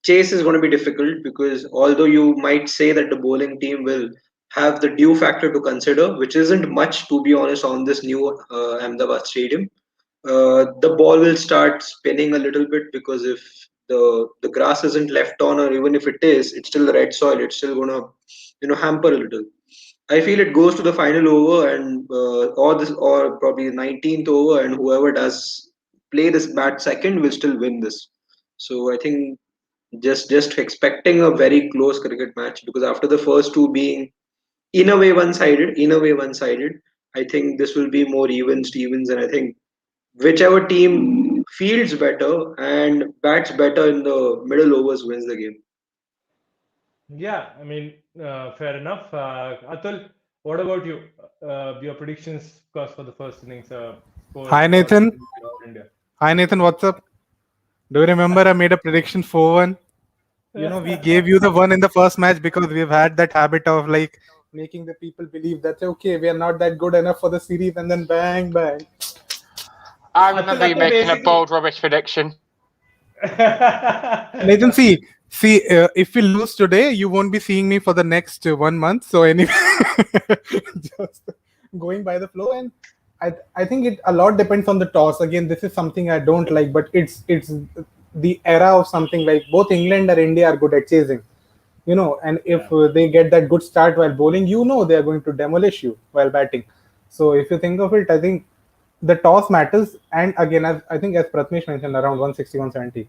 Chase is going to be difficult because although you might say that the bowling team will have the due factor to consider, which isn't much to be honest on this new Ahmedabad stadium, the ball will start spinning a little bit because if the grass isn't left on, or even if it is, it's still red soil. It's still going to hamper a little. I feel it goes to the final over and or probably the 19th over, and whoever does play this bat second will still win this. So I think just expecting a very close cricket match, because after the first two being in a way one sided, I think this will be more even Stevens, and I think whichever team fields better and bats better in the middle overs wins the game. Yeah, I mean, fair enough. Atul, what about you? Your predictions, of course, for the first innings, scores Hi for Nathan. India. Hi Nathan, what's up? Do you remember I made a prediction 4-1? We gave you the one in the first match because we've had that habit of like making the people believe that okay, we are not that good enough for the series, and then bang bang. I remember you Atul making a basically. bold rubbish prediction. Nathan, see, if we lose today, you won't be seeing me for the next 1 month. So anyway, just going by the flow, and I think it a lot depends on the toss. Again, this is something I don't like, but it's the era of something like both England or India are good at chasing. And if they get that good start while bowling, they are going to demolish you while batting. So if you think of it, I think the toss matters. And again, as I think as Pratmesh mentioned, around 160, 170.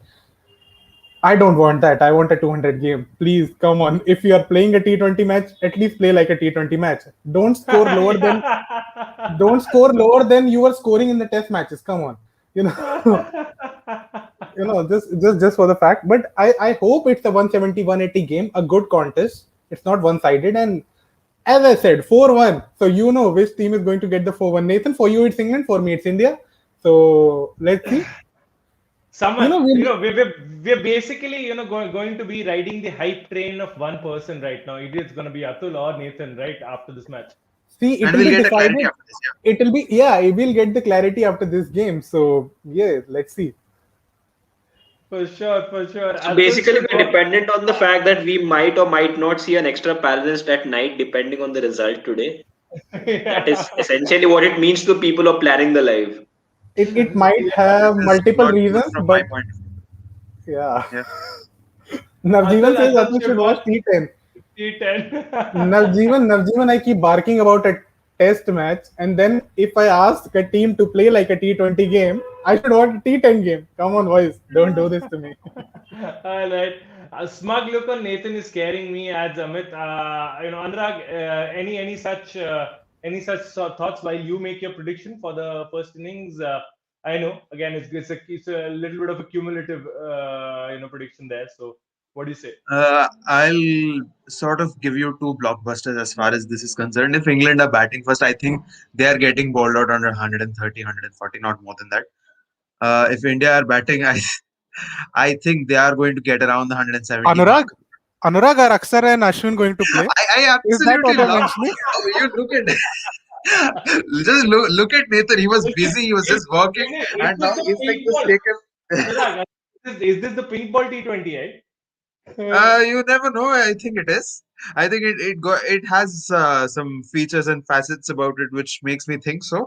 I don't want that. I want a 200 game. Please, come on. If you are playing a T20 match, at least play like a T20 match. Don't score lower than don't score lower than you were scoring in the test matches. Come on. You know, just for the fact. But I hope it's a 170, 180 game, a good contest. It's not one-sided. And as I said, 4-1. So you know which team is going to get the 4-1. Nathan, for you it's England, for me it's India. So let's see. We're basically, going to be riding the hype train of one person right now. Either it's going to be Atul or Nathan, right, after this match. See, it And will we'll be get a clarity decided. after this, yeah. It will be, yeah, we'll get the clarity after this game. So, yeah, let's see. For sure, for sure. So Atul basically, should we're go. dependent on the fact that we might or might not see an extra balanced at night, depending on the result today. That is Yeah. essentially what it means to people who are planning the live. It might This have is multiple not good reasons, from my but point of yeah. view. Navjeevan says Atul Atul should should watch watch T10. T10. Navjeevan, I keep barking about a test match, and then if I ask a team to play like a T20 game, I should watch a T10 game. Come on, boys, don't do this to me. All right. A smug look on Nathan is scaring me, adds Amit. Anurag, any such thoughts while you make your prediction for the first innings? I know again it's a little bit of a cumulative prediction there. So what do you say? I'll sort of give you two blockbusters as far as this is concerned. If England are batting first, I think they are getting bowled out under 130, 140, not more than that. If India are batting, I think they are going to get around the 170 mark. Anurag, Anurag, are Aksar and Ashwin going to play? I Is that absolutely what you're love mentioning? how you look at just look at Nathan. He was busy. He was just working, Is and this now the he's like pink just ball? taken. Anurag, is this the pink ball T20? You never know. I think it is. I think it has some features and facets about it which makes me think so.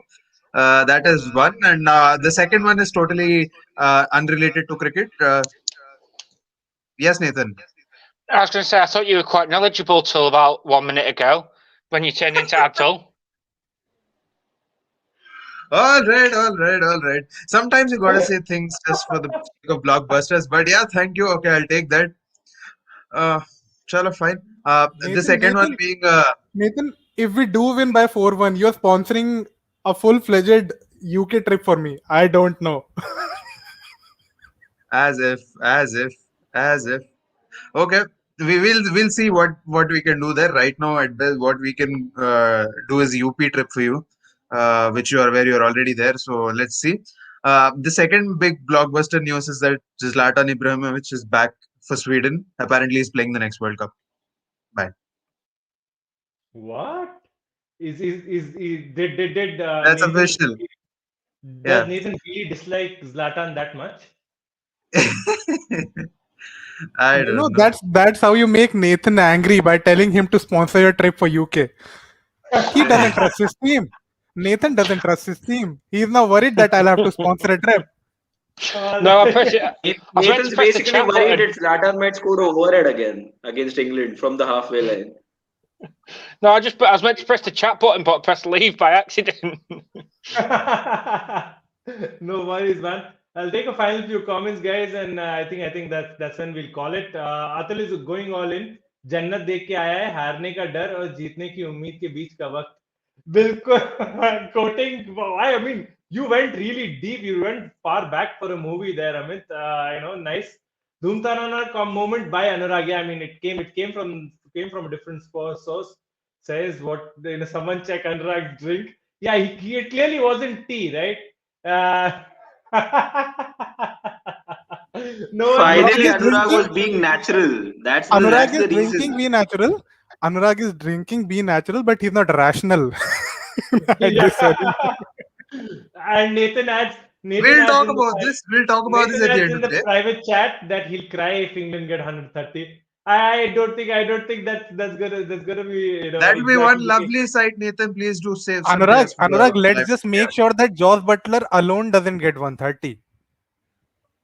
That is one, and the second one is totally unrelated to cricket. Yes, Nathan. I was going to say, I thought you were quite knowledgeable till about 1 minute ago when you turned into Abdul. All right, all right, all right. Sometimes you gotta say things just for the sake of blockbusters. But yeah, thank you. Okay, I'll take that. Chalo, fine. The Nathan, second one Nathan, being Nathan, if we do win by 4-1, you're sponsoring a full-fledged UK trip for me. I don't know. as if, as if, as if. Okay, we'll see what we can do there. Right now, at best, what we can do is UP trip for you, which you are where you are already there. So let's see. The second big blockbuster news is that Zlatan Ibrahimovic is back for Sweden. Apparently, he's playing the next World Cup. Bye. What did That's Nathan official. does Yeah. Nathan really dislike Zlatan that much? I You know, don't know. that's how you make Nathan angry by telling him to sponsor your trip for UK. He doesn't trust his team. Nathan doesn't trust his team. He's now worried that I'll have to sponsor a trip. No, I was meant to Nathan's press the basically chat worried button. that Zlatan might score overhead again against England from the halfway line. No, I was meant to press the chat button, but I pressed leave by accident. No worries, man. I'll take a final few comments, guys, and I think that's when we'll call it. Atul is going all in. जन्नत देख के आया है हारने का डर और जीतने की उम्मीद के बीच का वक्त बिल्कुल quoting. I mean, you went really deep. You went far back for a movie there, Amit. Nice. Dhumtanana moment by Anurag. Yeah, I mean, it came from a different source. Says what someone check Anurag's drink. Yeah, it clearly wasn't tea, right? Uh, no one Anurag Finally, is Anurag was drinking. being natural. Anurag That's is the drinking. reason. Be natural. Anurag is drinking. Be natural, but he's not rational at this early. Yeah. And Nathan We'll adds talk in the about this. We'll talk about this Nathan at the adds end in of the the day. private chat that he'll cry if England get 130. I don't think that's gonna be That will be one exactly the case. lovely sight, Nathan. Please do save some Anurag, tears for Anurag, the let's live. just Yeah. make sure that Josh Butler alone doesn't get 130.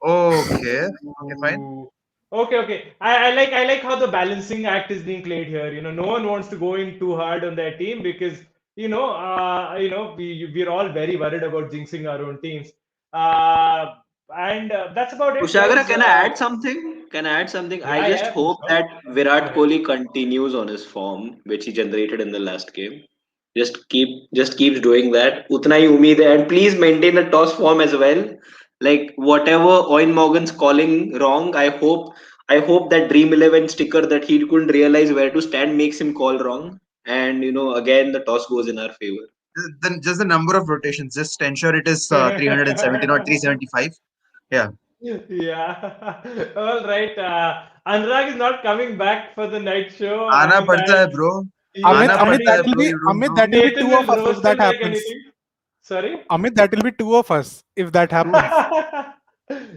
Okay. Okay, fine. Ooh. Okay. I like how the balancing act is being played here. No one wants to go in too hard on their team because we're all very worried about jinxing our own teams. And that's about it, Kushagara, guys. can I add something? Can I add something? I just Yeah, for hope sure. that Go Virat ahead. Kohli continues on his form, which he generated in the last game. Just keeps doing that. Utna hi umeed hai, and please maintain the toss form as well. Like whatever Owen Morgan's calling wrong, I hope that Dream 11 sticker that he couldn't realize where to stand makes him call wrong. And again the toss goes in our favor. Then just the number of rotations. Just ensure it is 370, not 375. Yeah. Yeah. All right. Anurag is not coming back for the night show. I आना mean पड़ता that है bro. Amit, आना Amit, पड़ता that है will bro. be You don't Amit. know. That will be Nathan two of will us if roast that him like happens. anything. Sorry? Amit, that will be two of us if that happens.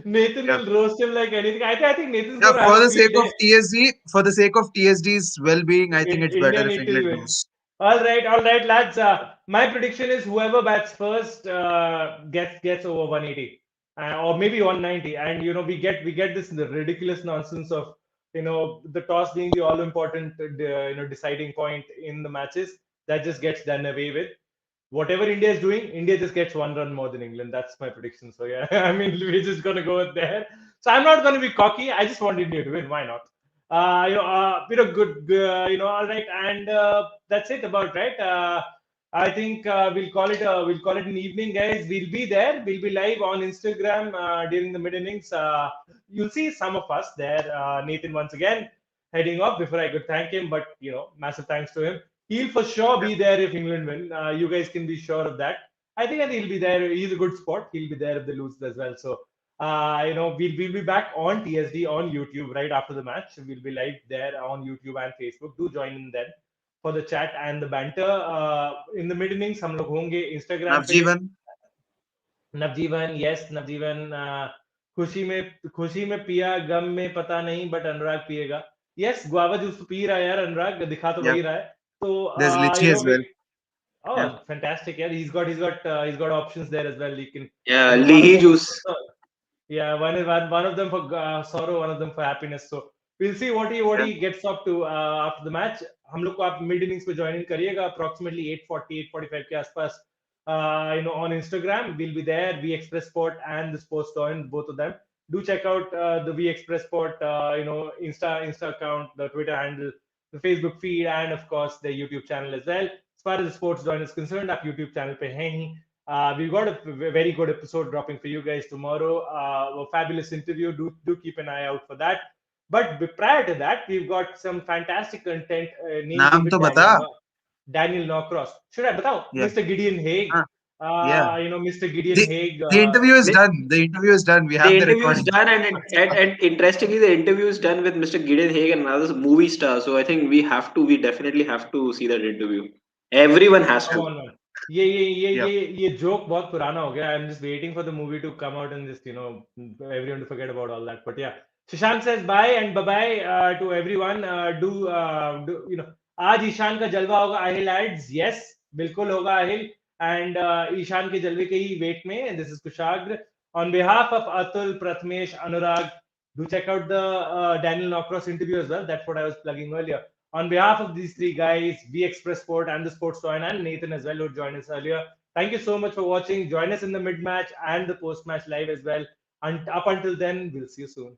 Nathan Yeah. will roast him like anything. I think Nathan's Yeah. going to For have a the field sake of day. TSD, for the sake of TSD's well-being, I think it's India better if need to England win. lose. All right, lads. My prediction is whoever bats first gets over 180, or maybe 190, and we get this ridiculous nonsense of the toss being the all important deciding point in the matches that just gets done away with. Whatever India is doing, India just gets one run more than England. That's my prediction. So yeah, I mean we're just gonna go there. So I'm not gonna be cocky. I just want India to win. Why not? Good, all right, and that's it about right. I think we'll call it an evening, guys. We'll be there. We'll be live on Instagram during the mid innings. You'll see some of us there. Nathan once again heading off before I could thank him, but massive thanks to him. He'll for sure be there if England win. You guys can be sure of that. I think he'll be there. He's a good sport. He'll be there if they lose as well. So we'll be back on TSD on YouTube right after the match. We'll be live there on YouTube and Facebook. Do join in then for the chat and the banter. In the mid innings, हम लोग होंगे Instagram पे. Navjeevan. नवजीवन, yes, नवजीवन. खुशी में पिया, गम में पता नहीं, बट अनुराग पिएगा. Yes, guava juice तो पी रहा है यार अनुराग, दिखा तो Yep. वही रहा है. तो There's lychee as well. Yeah. Oh, fantastic! Yeah, he's got options there as well. He can. Yeah, One of Lihi them, juice. yeah, one of them for sorrow, one of them for happiness. So we'll see what he gets up to after the match. हम लोग को आप mid innings पे join in करिएगा approximately 8:40 8:45 के आसपास. On Instagram we'll be there. V Express Sport and the Sports Join, both of them. Do check out the V Express Sport Insta account, the Twitter handle, the Facebook feed, and of course the YouTube channel as well. As far as the Sports Join is concerned, our YouTube channel पे हैं ही. We've got a very good episode dropping for you guys tomorrow. A fabulous interview. Do keep an eye out for that. But prior to that, we've got some fantastic content. नाम तो बता. Daniel Norcross. Should I बताओ? Yeah. Mr. Gideon Haig. Yeah. Mr. Gideon Haig. The interview is done. The interview is done. We have The the interview is recording. done, and interestingly, the interview is done with Mr. Gideon Haig and another movie star. So I think we definitely have to see that interview. Everyone has Come to. on, man. ये Yeah. ये joke बहुत पुराना हो गया. I'm just waiting for the movie to come out and just everyone to forget about all that. But yeah, Shashank says bye and bye bye to everyone. Do आज ईशान का जलवा होगा आहिल lads. Yes, बिल्कुल होगा आहिल. And ईशान के जलवे के ही wait में. And this is Kushagra on behalf of Atul, Pratmesh, Anurag. Do check out the Daniel Norcross interview as well. That's what I was plugging earlier. On behalf of these three guys, V Express Sport and the Sports Join, and Nathan as well, who joined us earlier. Thank you so much for watching. Join us in the mid match and the post match live as well. And up until then, we'll see you soon.